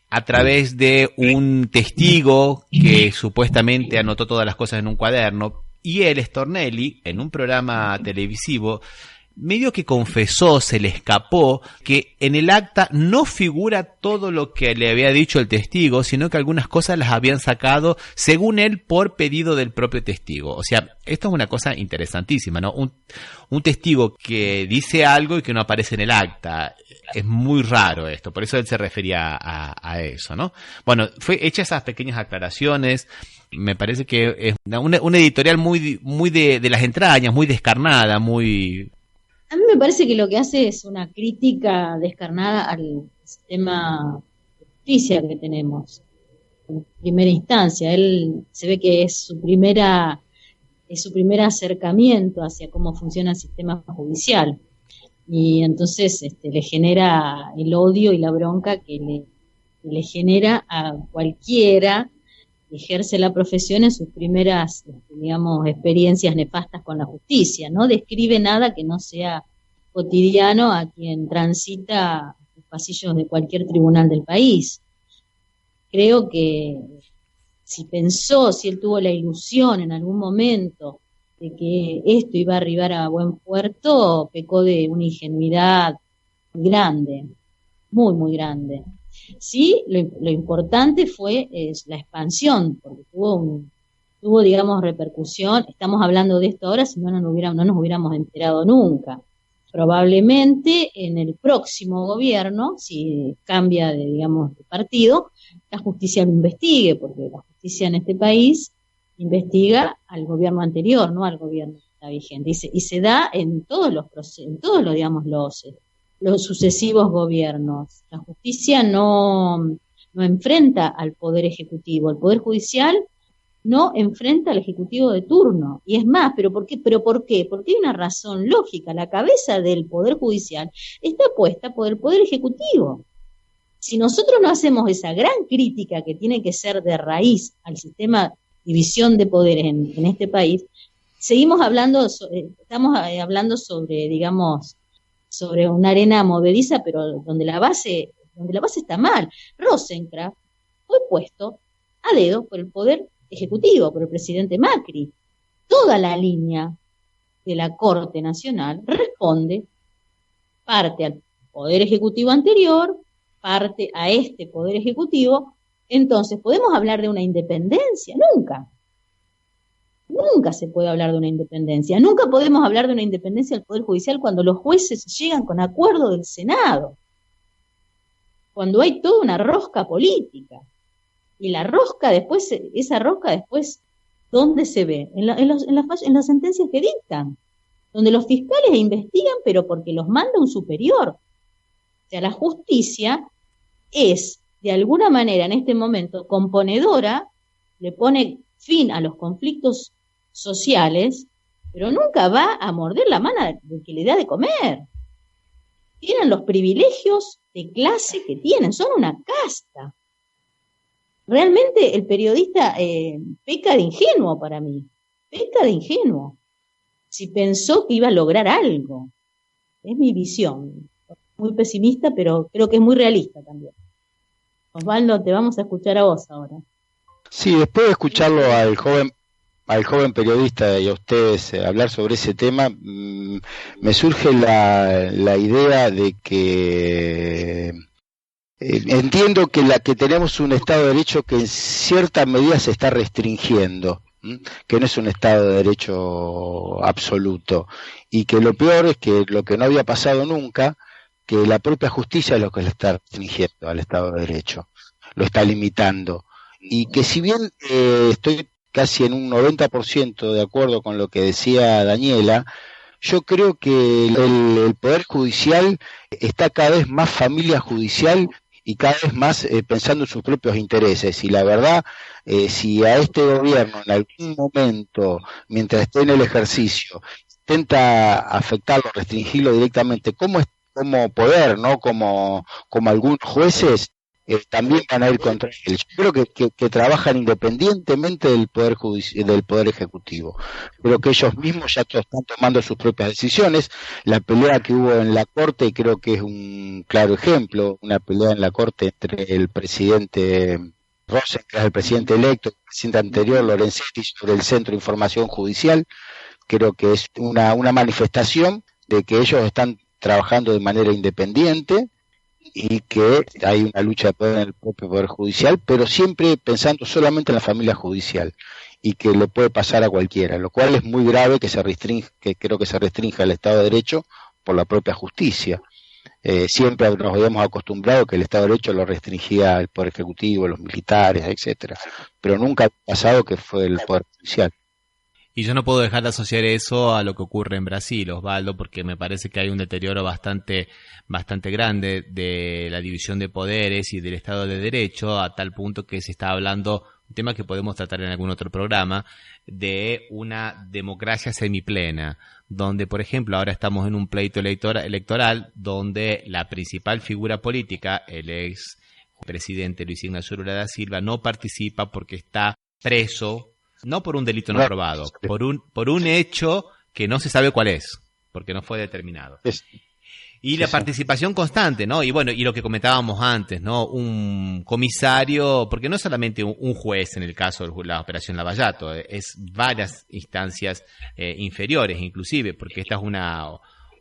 a través de un testigo que supuestamente anotó todas las cosas en un cuaderno. Y él, Stornelli, en un programa televisivo, medio que confesó, se le escapó, que en el acta no figura todo lo que le había dicho el testigo, sino que algunas cosas las habían sacado, según él, por pedido del propio testigo. O sea, esto es una cosa interesantísima, ¿no? Un testigo que dice algo y que no aparece en el acta. Es muy raro esto, por eso él se refería a eso, ¿no? Bueno, fue hecha esas pequeñas aclaraciones. Me parece que es una editorial muy de las entrañas, muy descarnada, muy... A mí me parece que lo que hace es una crítica descarnada al sistema de justicia que tenemos. En primera instancia, él se ve que es su primer acercamiento hacia cómo funciona el sistema judicial. Y entonces le genera el odio y la bronca que le genera a cualquiera que ejerce la profesión en sus primeras, digamos, experiencias nefastas con la justicia. No describe nada que no sea cotidiano a quien transita los pasillos de cualquier tribunal del país. Creo que si él tuvo la ilusión en algún momento de que esto iba a arribar a buen puerto, pecó de una ingenuidad muy grande, muy grande. Sí, lo importante fue la expansión, porque tuvo, digamos, repercusión. Estamos hablando de esto ahora, si no nos hubiéramos enterado nunca. Probablemente en el próximo gobierno, si cambia de partido, la justicia lo investigue, porque la justicia en este país investiga al gobierno anterior, no al gobierno que está vigente. Y se da en todos los procesos, en todos los sucesivos gobiernos. La justicia no enfrenta al Poder Ejecutivo. El Poder Judicial no enfrenta al Ejecutivo de turno. Y es más, ¿pero por qué? Porque hay una razón lógica. La cabeza del Poder Judicial está puesta por el Poder Ejecutivo. Si nosotros no hacemos esa gran crítica que tiene que ser de raíz al sistema de división de poderes en este país, seguimos hablando, estamos hablando sobre, digamos, sobre una arena movediza, pero donde la base está mal. Rosenkrantz fue puesto a dedo por el Poder Ejecutivo, por el presidente Macri. Toda la línea de la Corte Nacional responde parte al Poder Ejecutivo anterior, parte a este Poder Ejecutivo. Entonces, ¿podemos hablar de una independencia? Nunca se puede hablar de una independencia. Nunca podemos hablar de una independencia del Poder Judicial cuando los jueces llegan con acuerdo del Senado, cuando hay toda una rosca política. Y la rosca después, ¿dónde se ve? En las sentencias que dictan, donde los fiscales investigan, pero porque los manda un superior. O sea, la justicia es, de alguna manera, en este momento, componedora, le pone fin a los conflictos sociales, pero nunca va a morder la mano del que le da de comer. Tienen los privilegios de clase que tienen, son una casta. Realmente el periodista peca de ingenuo para mí, peca de ingenuo. Si pensó que iba a lograr algo, es mi visión, muy pesimista, pero creo que es muy realista también. Osvaldo, te vamos a escuchar a vos ahora. Sí, después de escucharlo al joven periodista y a ustedes hablar sobre ese tema, me surge la idea de que entiendo que tenemos un Estado de Derecho que en cierta medida se está restringiendo, que no es un Estado de Derecho absoluto, y que lo peor es que lo que no había pasado nunca, que la propia justicia es lo que le está restringiendo al Estado de Derecho, lo está limitando, y que si bien estoy casi en un 90% de acuerdo con lo que decía Daniela, yo creo que el Poder Judicial está cada vez más familia judicial y cada vez más pensando en sus propios intereses. Y la verdad, si a este gobierno en algún momento, mientras esté en el ejercicio, intenta afectarlo, restringirlo directamente, como poder, ¿no? Como algunos jueces, también van a ir contra él. Yo creo que trabajan independientemente del Poder del Poder Ejecutivo. Creo que ellos mismos ya están tomando sus propias decisiones. La pelea que hubo en la Corte creo que es un claro ejemplo, una pelea en la Corte entre el presidente Rosenkrantz, el presidente electo, el presidente anterior, Lorenzetti, sobre el Centro de Información Judicial. Creo que es una manifestación de que ellos están trabajando de manera independiente y que hay una lucha de poder en el propio Poder Judicial, pero siempre pensando solamente en la familia judicial y que le puede pasar a cualquiera, lo cual es muy grave que creo que se restrinja el Estado de Derecho por la propia justicia. Siempre nos habíamos acostumbrado que el Estado de Derecho lo restringía el Poder Ejecutivo, los militares, etcétera, pero nunca ha pasado que fue el Poder Judicial. Y yo no puedo dejar de asociar eso a lo que ocurre en Brasil, Osvaldo, porque me parece que hay un deterioro bastante grande de la división de poderes y del Estado de Derecho, a tal punto que se está hablando, un tema que podemos tratar en algún otro programa, de una democracia semiplena, donde, por ejemplo, ahora estamos en un pleito electoral donde la principal figura política, el ex presidente Luis Ignacio Lula da Silva, no participa porque está preso, no por un delito no probado, por un hecho que no se sabe cuál es, porque no fue determinado. Y la participación constante, ¿no? Y bueno, y lo que comentábamos antes, ¿no? Un comisario, porque no es solamente un juez en el caso de la Operación Lavallato, es varias instancias inferiores inclusive, porque esta es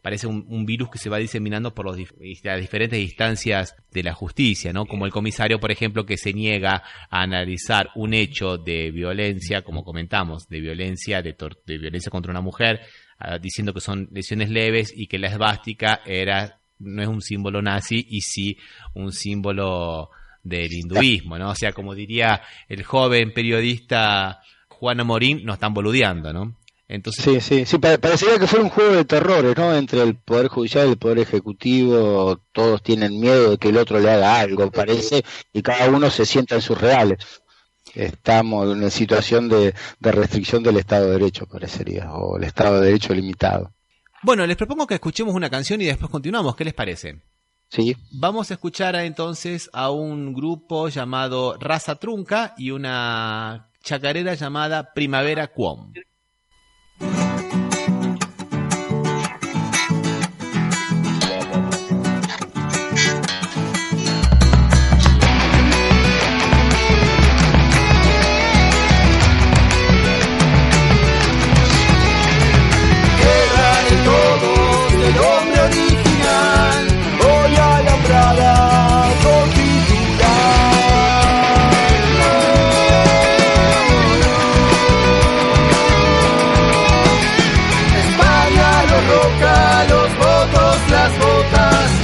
parece un virus que se va diseminando por las diferentes instancias de la justicia, ¿no? Como el comisario, por ejemplo, que se niega a analizar un hecho de violencia, como comentamos, de violencia contra una mujer, diciendo que son lesiones leves y que la esvástica no es un símbolo nazi y sí un símbolo del hinduismo, ¿no? O sea, como diría el joven periodista Juan Amorín, nos están boludeando, ¿no? Entonces, sí, parecería que fuera un juego de terrores, ¿no? Entre el Poder Judicial y el Poder Ejecutivo, todos tienen miedo de que el otro le haga algo, parece, y cada uno se sienta en sus reales. estamos en una situación de restricción del Estado de Derecho, parecería, o el Estado de Derecho limitado. Bueno, les propongo que escuchemos una canción y después continuamos. ¿Qué les parece? Sí. Vamos a escuchar entonces a un grupo llamado Raza Trunca y una chacarera llamada Primavera Cuom.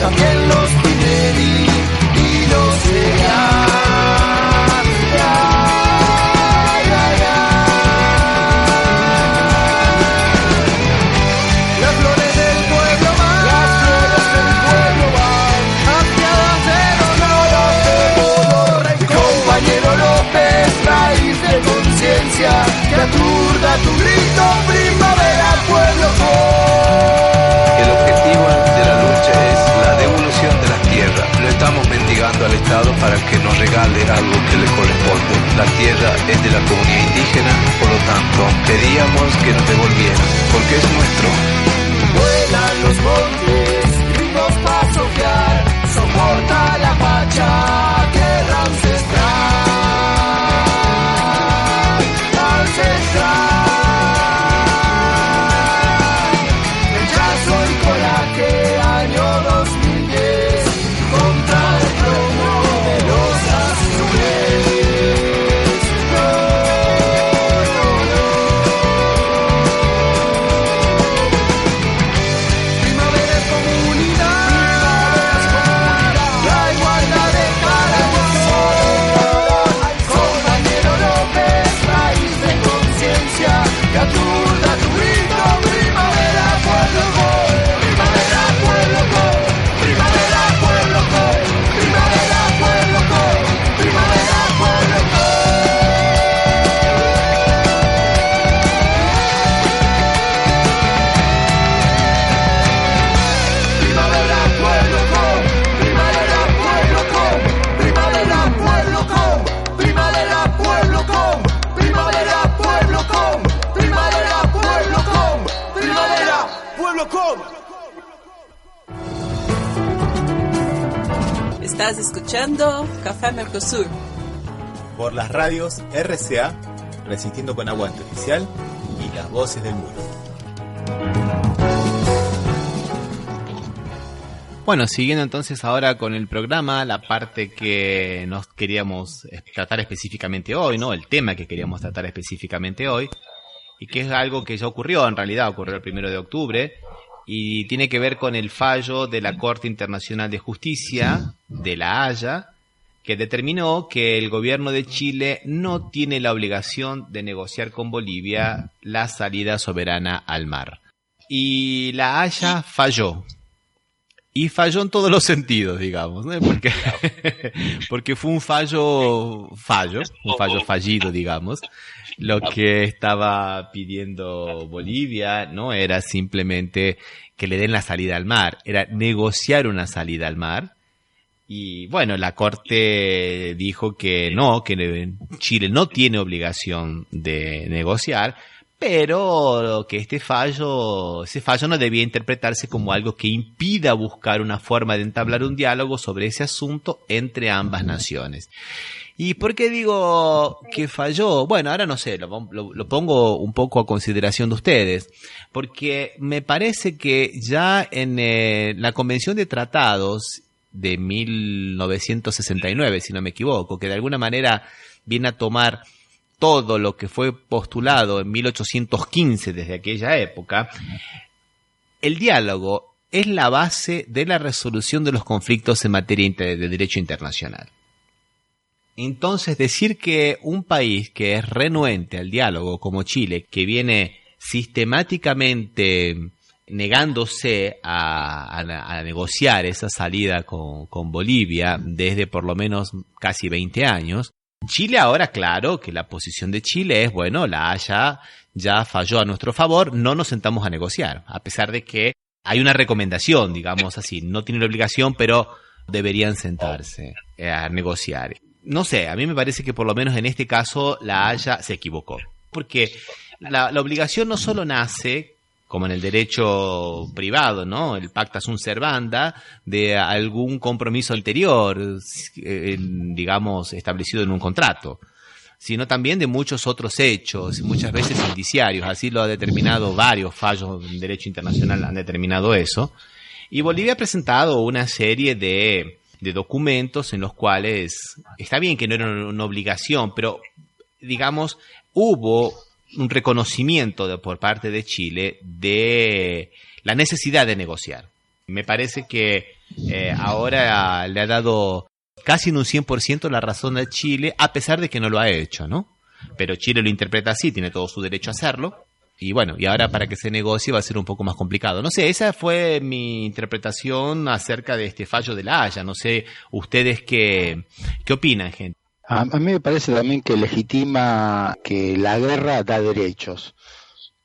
También los Pineri y los Sea. Las flores del pueblo van, afiadas de honor, compañero López, raíz de conciencia, que aturda tu grito, primavera, pueblo con. El objetivo de la lucha es la devolución de las tierras. Lo estamos mendigando al Estado para que nos regale algo que le corresponde. La tierra es de la comunidad indígena, por lo tanto, pedíamos que nos devolvieran, porque es nuestro. Vuelan los montes, ríos para soquear, soporta la pacha, tierra ancestral, ancestral. Rechazo y coraje, año 2010, contra el plomo de los azules. Primavera es comunidad, la igualdad de Paraguay. Compañero López, raíz de conciencia, que aturda tu grito, primavera, pueblo con. Primavera, pueblo con. Primavera, pueblo con. Primavera, pueblo con. Primavera, pueblo con. Primavera, pueblo con. Primavera, pueblo con. Primavera, pueblo con. Primavera, pueblo con. Primavera, pueblo con. Primavera, pueblo con. Primavera, pueblo con. Estás escuchando Café Mercosur. Por las radios RCA, Resistiendo con Aguante Oficial y Las Voces del Muro. Bueno, siguiendo entonces ahora con el programa, la parte que nos queríamos tratar específicamente hoy, ¿no? El tema que queríamos tratar específicamente hoy, y que es algo que ya ocurrió, en realidad ocurrió el 1 de octubre, y tiene que ver con el fallo de la Corte Internacional de Justicia de La Haya, que determinó que el gobierno de Chile no tiene la obligación de negociar con Bolivia la salida soberana al mar. Y La Haya falló. Y falló en todos los sentidos, digamos, ¿no? Porque fue un fallo fallido, digamos. Lo que estaba pidiendo Bolivia no era simplemente que le den la salida al mar, era negociar una salida al mar. Y bueno, la Corte dijo que no, que Chile no tiene obligación de negociar, pero que ese fallo no debía interpretarse como algo que impida buscar una forma de entablar un diálogo sobre ese asunto entre ambas naciones. ¿Y por qué digo que falló? Bueno, ahora no sé, lo pongo un poco a consideración de ustedes, porque me parece que ya en la Convención de Tratados de 1969, si no me equivoco, que de alguna manera viene a tomar todo lo que fue postulado en 1815 desde aquella época, el diálogo es la base de la resolución de los conflictos en materia de derecho internacional. Entonces, decir que un país que es renuente al diálogo como Chile, que viene sistemáticamente negándose a negociar esa salida con Bolivia desde por lo menos casi 20 años, Chile ahora, claro, que la posición de Chile es, bueno, la Haya ya falló a nuestro favor, no nos sentamos a negociar, a pesar de que hay una recomendación, digamos así, no tienen la obligación, pero deberían sentarse a negociar. No sé, a mí me parece que por lo menos en este caso la Haya se equivocó, porque la obligación no solo nace, como en el derecho privado, ¿no? El pacta sunt servanda, de algún compromiso anterior, digamos, establecido en un contrato, sino también de muchos otros hechos, muchas veces indiciarios. Así lo ha determinado varios fallos en derecho internacional, han determinado eso. Y Bolivia ha presentado una serie de documentos en los cuales, está bien que no era una obligación, pero, digamos, hubo un reconocimiento por parte de Chile de la necesidad de negociar. Me parece que ahora le ha dado casi en un 100% la razón a Chile, a pesar de que no lo ha hecho, ¿no? Pero Chile lo interpreta así, tiene todo su derecho a hacerlo. Y bueno, y ahora para que se negocie va a ser un poco más complicado. No sé, esa fue mi interpretación acerca de este fallo de la Haya. No sé, ustedes qué opinan, gente. A mí me parece también que legitima que la guerra da derechos,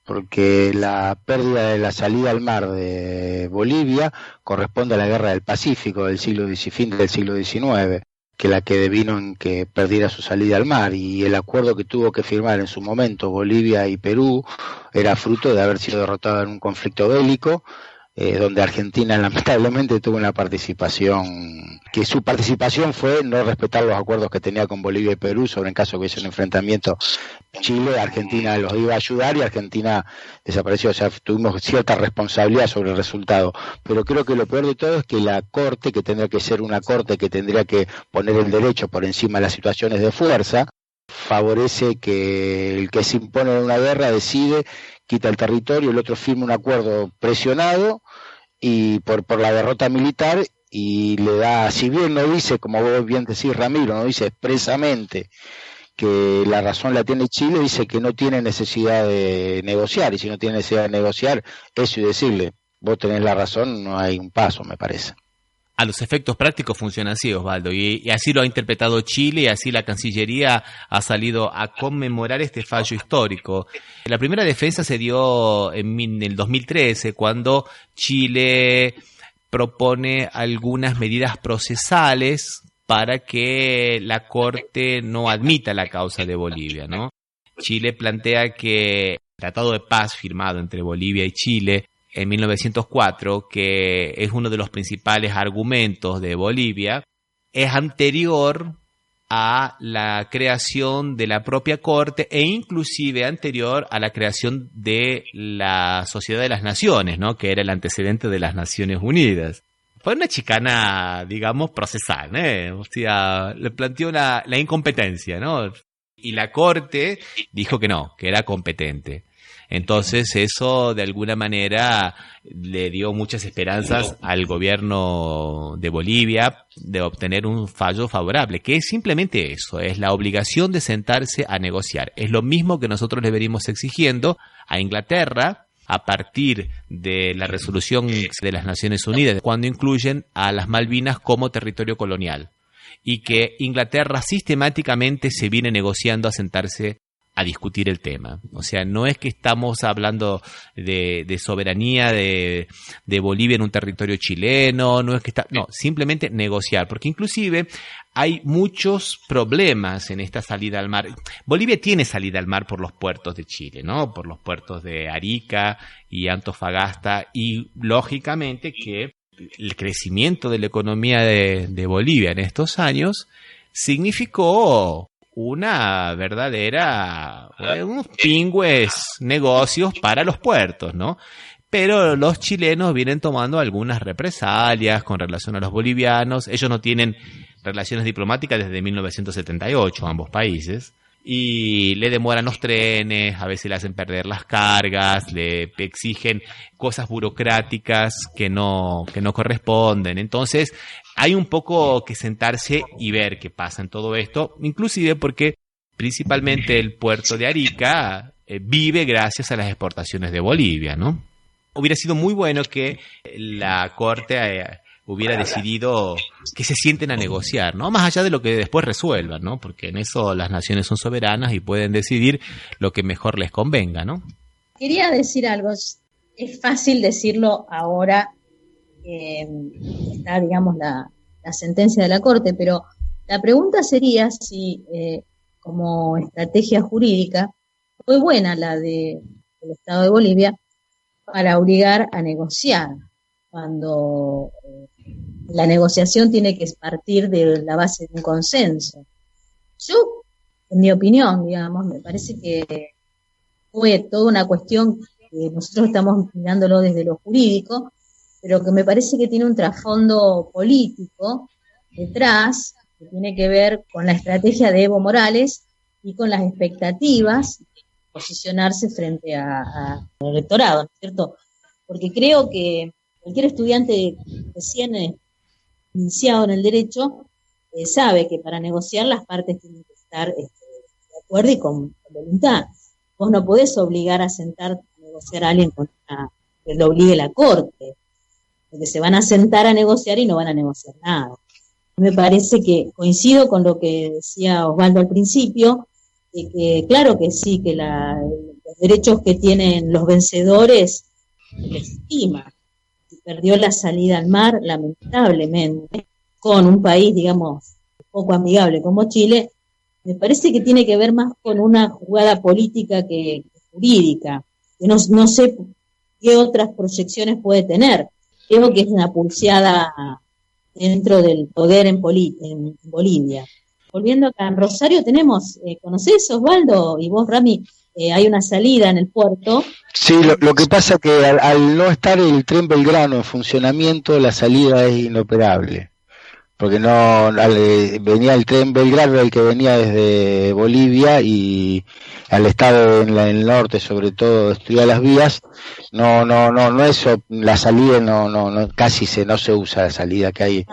porque la pérdida de la salida al mar de Bolivia corresponde a la guerra del Pacífico del fin del siglo XIX, que la que devino en que perdiera su salida al mar, y el acuerdo que tuvo que firmar en su momento Bolivia y Perú era fruto de haber sido derrotado en un conflicto bélico, donde Argentina lamentablemente tuvo una participación, que su participación fue no respetar los acuerdos que tenía con Bolivia y Perú sobre en caso que hubiese un enfrentamiento Chile. Argentina los iba a ayudar y Argentina desapareció, o sea, tuvimos cierta responsabilidad sobre el resultado, pero creo que lo peor de todo es que la Corte, que tendría que ser una Corte que tendría que poner el derecho por encima de las situaciones de fuerza, favorece que el que se impone en una guerra decide, quita el territorio, el otro firma un acuerdo presionado y por la derrota militar, y le da, si bien no dice, como vos bien decís, Ramiro, no dice expresamente que la razón la tiene Chile, dice que no tiene necesidad de negociar, y si no tiene necesidad de negociar, eso y decirle, vos tenés la razón, no hay un paso, me parece. A los efectos prácticos funciona así, Osvaldo, y así lo ha interpretado Chile, y así la Cancillería ha salido a conmemorar este fallo histórico. La primera defensa se dio en el 2013, cuando Chile propone algunas medidas procesales para que la Corte no admita la causa de Bolivia, ¿no? Chile plantea que el Tratado de Paz firmado entre Bolivia y Chile en 1904, que es uno de los principales argumentos de Bolivia, es anterior a la creación de la propia Corte e inclusive anterior a la creación de la Sociedad de las Naciones, ¿no? Que era el antecedente de las Naciones Unidas. Fue una chicana, digamos, procesal, ¿no? O sea, le planteó la incompetencia, ¿no? Y la Corte dijo que no, que era competente. Entonces eso de alguna manera le dio muchas esperanzas al gobierno de Bolivia de obtener un fallo favorable, que es simplemente eso, es la obligación de sentarse a negociar. Es lo mismo que nosotros le venimos exigiendo a Inglaterra a partir de la resolución de las Naciones Unidas, cuando incluyen a las Malvinas como territorio colonial, y que Inglaterra sistemáticamente se viene negociando a sentarse a discutir el tema. O sea, no es que estamos hablando de soberanía de Bolivia en un territorio chileno, no, simplemente negociar, porque inclusive hay muchos problemas en esta salida al mar. Bolivia tiene salida al mar por los puertos de Chile, ¿no? Por los puertos de Arica y Antofagasta, y lógicamente que el crecimiento de la economía de Bolivia en estos años significó una verdadera, unos pingües negocios para los puertos, ¿no? Pero los chilenos vienen tomando algunas represalias con relación a los bolivianos. Ellos no tienen relaciones diplomáticas desde 1978, ambos países, y le demoran los trenes, a veces le hacen perder las cargas, le exigen cosas burocráticas que no corresponden. Entonces, hay un poco que sentarse y ver qué pasa en todo esto, inclusive porque principalmente el puerto de Arica vive gracias a las exportaciones de Bolivia, ¿no? Hubiera sido muy bueno que la Corte hubiera decidido que se sienten a negociar, ¿no? Más allá de lo que después resuelvan, ¿no? Porque en eso las naciones son soberanas y pueden decidir lo que mejor les convenga, ¿no? Quería decir algo. Es fácil decirlo ahora que está, digamos, la sentencia de la Corte, pero la pregunta sería si como estrategia jurídica fue buena la del Estado de Bolivia para obligar a negociar, cuando la negociación tiene que partir de la base de un consenso. Yo, en mi opinión, digamos, me parece que fue toda una cuestión que nosotros estamos mirándolo desde lo jurídico, pero que me parece que tiene un trasfondo político detrás, que tiene que ver con la estrategia de Evo Morales y con las expectativas de posicionarse frente al electorado, ¿no es cierto? Porque creo que cualquier estudiante recién iniciado en el derecho sabe que para negociar las partes tienen que estar de acuerdo y con voluntad. Vos no podés obligar a sentarte a negociar a alguien que lo obligue la Corte, porque se van a sentar a negociar y no van a negociar nada. Me parece que coincido con lo que decía Osvaldo al principio, de que claro que sí, que los derechos que tienen los vencedores se legitima. Si perdió la salida al mar, lamentablemente, con un país, digamos, poco amigable como Chile, me parece que tiene que ver más con una jugada política que jurídica, que no sé qué otras proyecciones puede tener. Creo que es una pulseada dentro del poder en Bolivia. Volviendo acá, en Rosario tenemos, ¿conocés, Osvaldo? Y vos, Rami, hay una salida en el puerto. Sí, lo que pasa es que al no estar el tren Belgrano en funcionamiento, la salida es inoperable. Porque venía el tren Belgrano, el que venía desde Bolivia, y al estado en el norte, sobre todo, destruía las vías. No eso, la salida casi no se usa la salida que hay.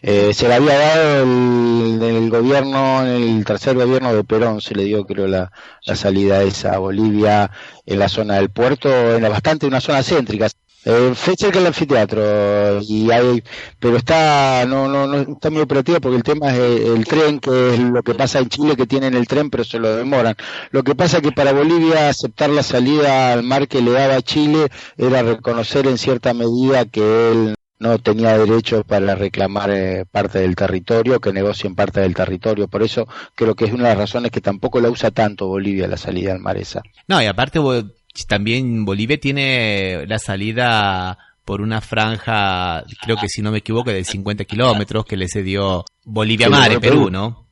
Se le había dado en el tercer gobierno de Perón, se le dio, creo, la salida esa a Bolivia, en la zona del puerto, una zona céntrica. Fue cerca del anfiteatro, pero no está muy operativa, porque el tema es el tren, que es lo que pasa en Chile, que tienen el tren pero se lo demoran. Lo que pasa es que para Bolivia aceptar la salida al mar que le daba Chile era reconocer en cierta medida que él no tenía derecho para reclamar parte del territorio, que negocien parte del territorio. Por eso creo que es una de las razones que tampoco la usa tanto Bolivia, la salida al mar esa. No, y aparte también Bolivia tiene la salida por una franja, creo que si no me equivoco, de 50 kilómetros que le cedió Bolivia Mar en Perú, ¿no?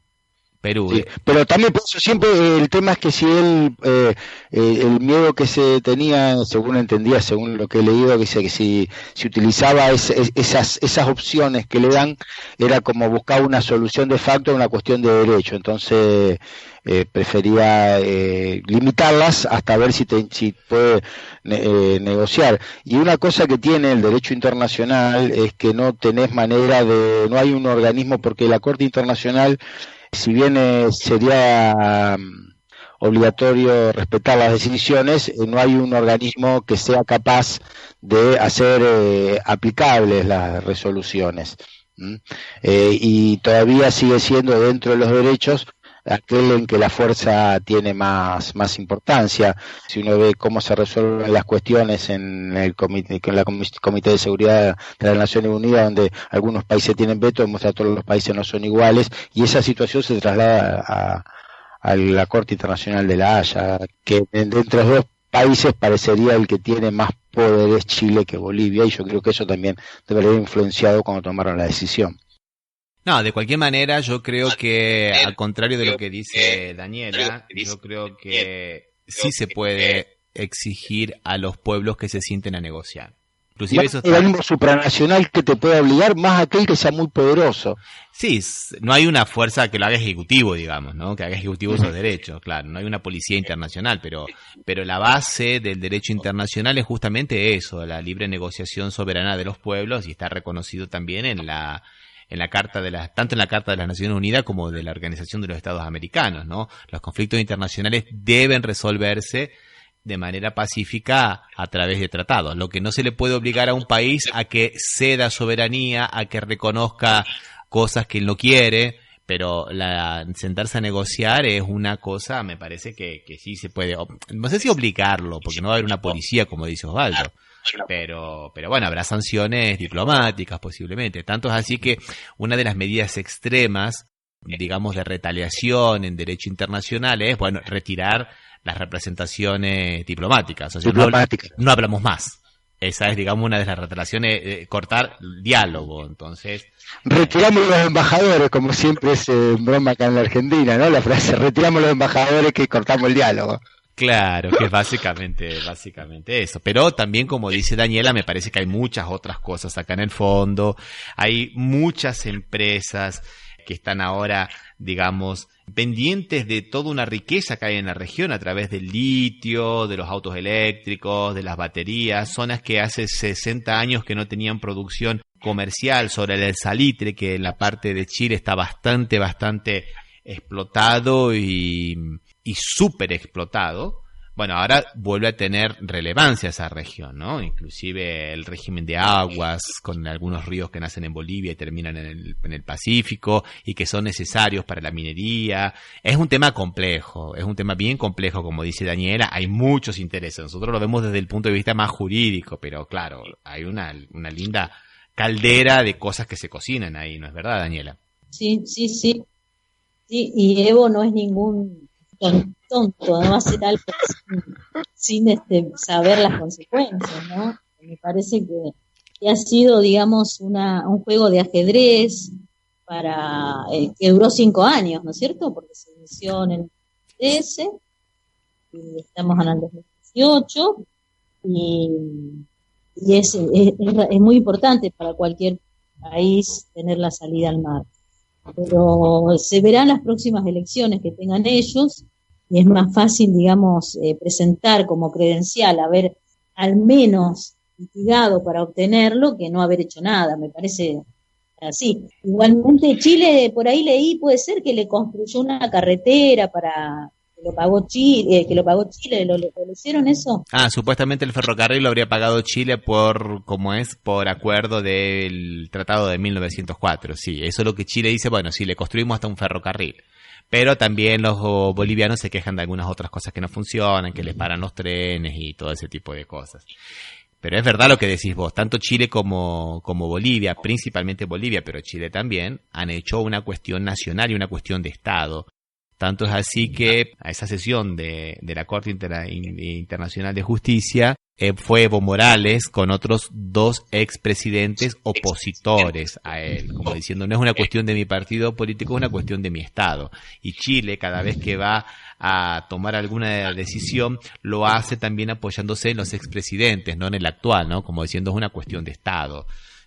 Perú. Sí, pero también por eso siempre el tema es que si el miedo que se tenía, según entendía, según lo que he leído, que si utilizaba esas opciones que le dan, era como buscar una solución de facto a una cuestión de derecho. Entonces prefería limitarlas hasta ver si puede negociar. Y una cosa que tiene el derecho internacional es que no tenés manera no hay un organismo, porque la Corte Internacional, si bien sería obligatorio respetar las decisiones, no hay un organismo que sea capaz de hacer aplicables las resoluciones. Y todavía sigue siendo, dentro de los derechos, aquel en que la fuerza tiene más importancia. Si uno ve cómo se resuelven las cuestiones en el comité de seguridad de las Naciones Unidas, donde algunos países tienen veto, demuestra que todos los países no son iguales, y esa situación se traslada a la Corte Internacional de la Haya, que entre los dos países parecería el que tiene más poder es Chile que Bolivia, y yo creo que eso también debe haber influenciado cuando tomaron la decisión. No, de cualquier manera, yo creo que, al contrario de lo que dice Daniela, yo creo que sí se puede exigir a los pueblos que se sienten a negociar. Inclusive eso el organismo supranacional que te puede obligar, más aquel que sea muy poderoso. Sí, no hay una fuerza que lo haga ejecutivo, digamos, ¿no? Que haga ejecutivo esos derechos, claro. No hay una policía internacional, pero la base del derecho internacional es justamente eso, la libre negociación soberana de los pueblos, y está reconocido también en la carta tanto en la Carta de las Naciones Unidas como de la Organización de los Estados Americanos, ¿no? Los conflictos internacionales deben resolverse de manera pacífica a través de tratados. Lo que no se le puede obligar a un país a que ceda soberanía, a que reconozca cosas que él no quiere, pero sentarse a negociar es una cosa, me parece que sí se puede, no sé si obligarlo, porque no va a haber una policía, como dice Osvaldo, pero bueno, habrá sanciones diplomáticas posiblemente. Tanto es así que una de las medidas extremas, digamos, de retaliación en derecho internacional es, bueno, retirar las representaciones diplomáticas. O sea, no hablamos más. Esa es, digamos, una de las retaliaciones, cortar el diálogo. Entonces, retiramos los embajadores, como siempre es broma acá en la Argentina, ¿no? La frase, retiramos los embajadores que cortamos el diálogo. Claro, que es básicamente eso. Pero también, como dice Daniela, me parece que hay muchas otras cosas acá en el fondo. Hay muchas empresas que están ahora, digamos, pendientes de toda una riqueza que hay en la región a través del litio, de los autos eléctricos, de las baterías, zonas que hace 60 años que no tenían producción comercial, sobre el salitre, que en la parte de Chile está bastante explotado y súper explotado. Bueno, ahora vuelve a tener relevancia esa región, ¿no? Inclusive el régimen de aguas, con algunos ríos que nacen en Bolivia y terminan en el Pacífico, y que son necesarios para la minería. Es un tema complejo, es un tema bien complejo, como dice Daniela. Hay muchos intereses. Nosotros lo vemos desde el punto de vista más jurídico, pero claro, hay una linda caldera de cosas que se cocinan ahí, ¿no es verdad, Daniela? Sí, y Evo no es ningún tonto, no hacer algo sin saber las consecuencias, ¿no? Me parece que ha sido, digamos, un juego de ajedrez para que duró 5 años, ¿no es cierto? Porque se inició en el 2013 y estamos en el 2018 y es muy importante para cualquier país tener la salida al mar. Pero se verán las próximas elecciones que tengan ellos y es más fácil, digamos, presentar como credencial haber al menos litigado para obtenerlo que no haber hecho nada, me parece así. Igualmente Chile, por ahí leí, puede ser que le construyó una carretera para que lo pagó Chile, ¿lo hicieron eso? Supuestamente el ferrocarril lo habría pagado Chile por acuerdo del Tratado de 1904, sí, eso es lo que Chile dice, bueno, sí, le construimos hasta un ferrocarril. Pero también los bolivianos se quejan de algunas otras cosas que no funcionan, que les paran los trenes y todo ese tipo de cosas. Pero es verdad lo que decís vos, tanto Chile como Bolivia, principalmente Bolivia, pero Chile también, han hecho una cuestión nacional y una cuestión de Estado. Tanto es así que a esa sesión de la Corte Internacional de Justicia fue Evo Morales con otros 2 expresidentes opositores a él, como diciendo, no es una cuestión de mi partido político, es una cuestión de mi Estado. Y Chile, cada vez que va a tomar alguna decisión, lo hace también apoyándose en los expresidentes, no en el actual, ¿no? Como diciendo, es una cuestión de Estado.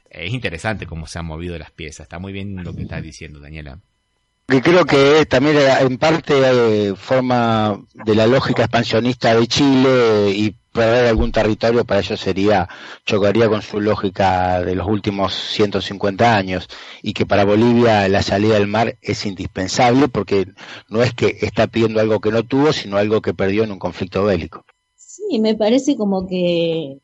Es interesante cómo se han movido las piezas. Está muy bien lo que estás diciendo, Daniela. Que creo que también en parte forma de la lógica expansionista de Chile, y perder algún territorio para ellos chocaría con su lógica de los últimos 150 años, y que para Bolivia la salida al mar es indispensable porque no es que está pidiendo algo que no tuvo, sino algo que perdió en un conflicto bélico. Sí, me parece como que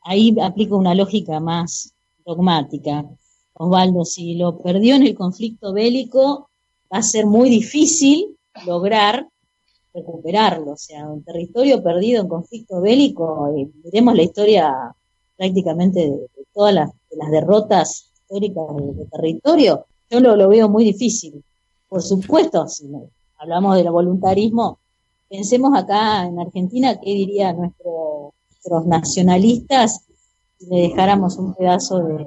ahí aplica una lógica más dogmática. Osvaldo, si lo perdió en el conflicto bélico, va a ser muy difícil lograr recuperarlo. O sea, un territorio perdido en conflicto bélico, miremos la historia prácticamente de todas las derrotas históricas de territorio, yo lo veo muy difícil. Por supuesto, si hablamos del voluntarismo, pensemos acá en Argentina, ¿qué dirían nuestros nacionalistas si le dejáramos un pedazo de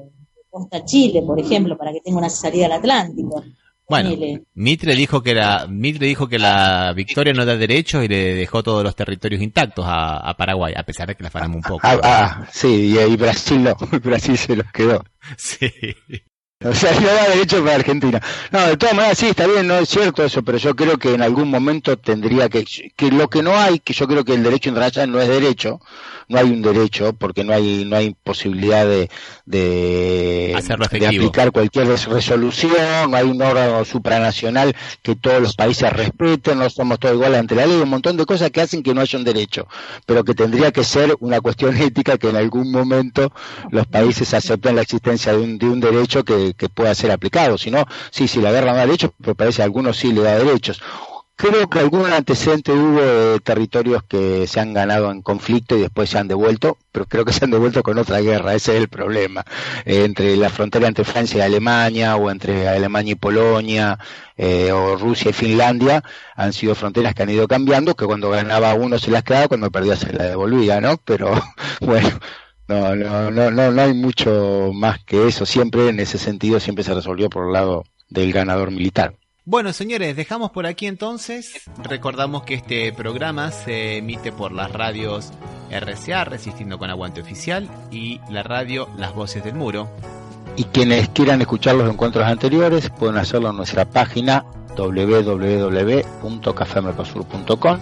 costa Chile, por ejemplo, para que tenga una salida al Atlántico? Bueno, Mitre dijo que la victoria no da derechos y le dejó todos los territorios intactos a Paraguay, a pesar de que la faramos un poco. Sí, y Brasil no, Brasil se los quedó. Sí. O sea, no da derecho para Argentina. No, de todas maneras sí, está bien, no es cierto eso, pero yo creo que en algún momento tendría que lo que no hay, que yo creo que el derecho internacional no es derecho, no hay un derecho, porque no hay posibilidad de aplicar cualquier resolución, no hay un órgano supranacional que todos los países respeten, no somos todos iguales ante la ley, un montón de cosas que hacen que no haya un derecho, pero que tendría que ser una cuestión ética que en algún momento los países acepten la existencia de un derecho que pueda ser aplicado. Si no, sí, la guerra no da derechos, pero parece que a algunos sí le da derechos. Creo que algún antecedente hubo de territorios que se han ganado en conflicto y después se han devuelto, pero creo que se han devuelto con otra guerra, ese es el problema. Entre la frontera entre Francia y Alemania, o entre Alemania y Polonia, o Rusia y Finlandia, han sido fronteras que han ido cambiando, que cuando ganaba uno se las quedaba, cuando perdía se las devolvía, ¿no? Pero bueno, no hay mucho más que eso. Siempre en ese sentido siempre se resolvió por el lado del ganador militar. Bueno, señores, dejamos por aquí entonces. Recordamos que este programa se emite por las radios RCA, Resistiendo con Aguante Oficial, y la radio Las Voces del Muro. Y quienes quieran escuchar los encuentros anteriores pueden hacerlo en nuestra página www.cafemercosur.com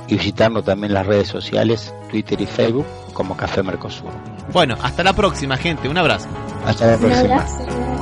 y visitarnos también en las redes sociales, Twitter y Facebook, como Café Mercosur. Bueno, hasta la próxima, gente. Un abrazo. Hasta la próxima. Un abrazo.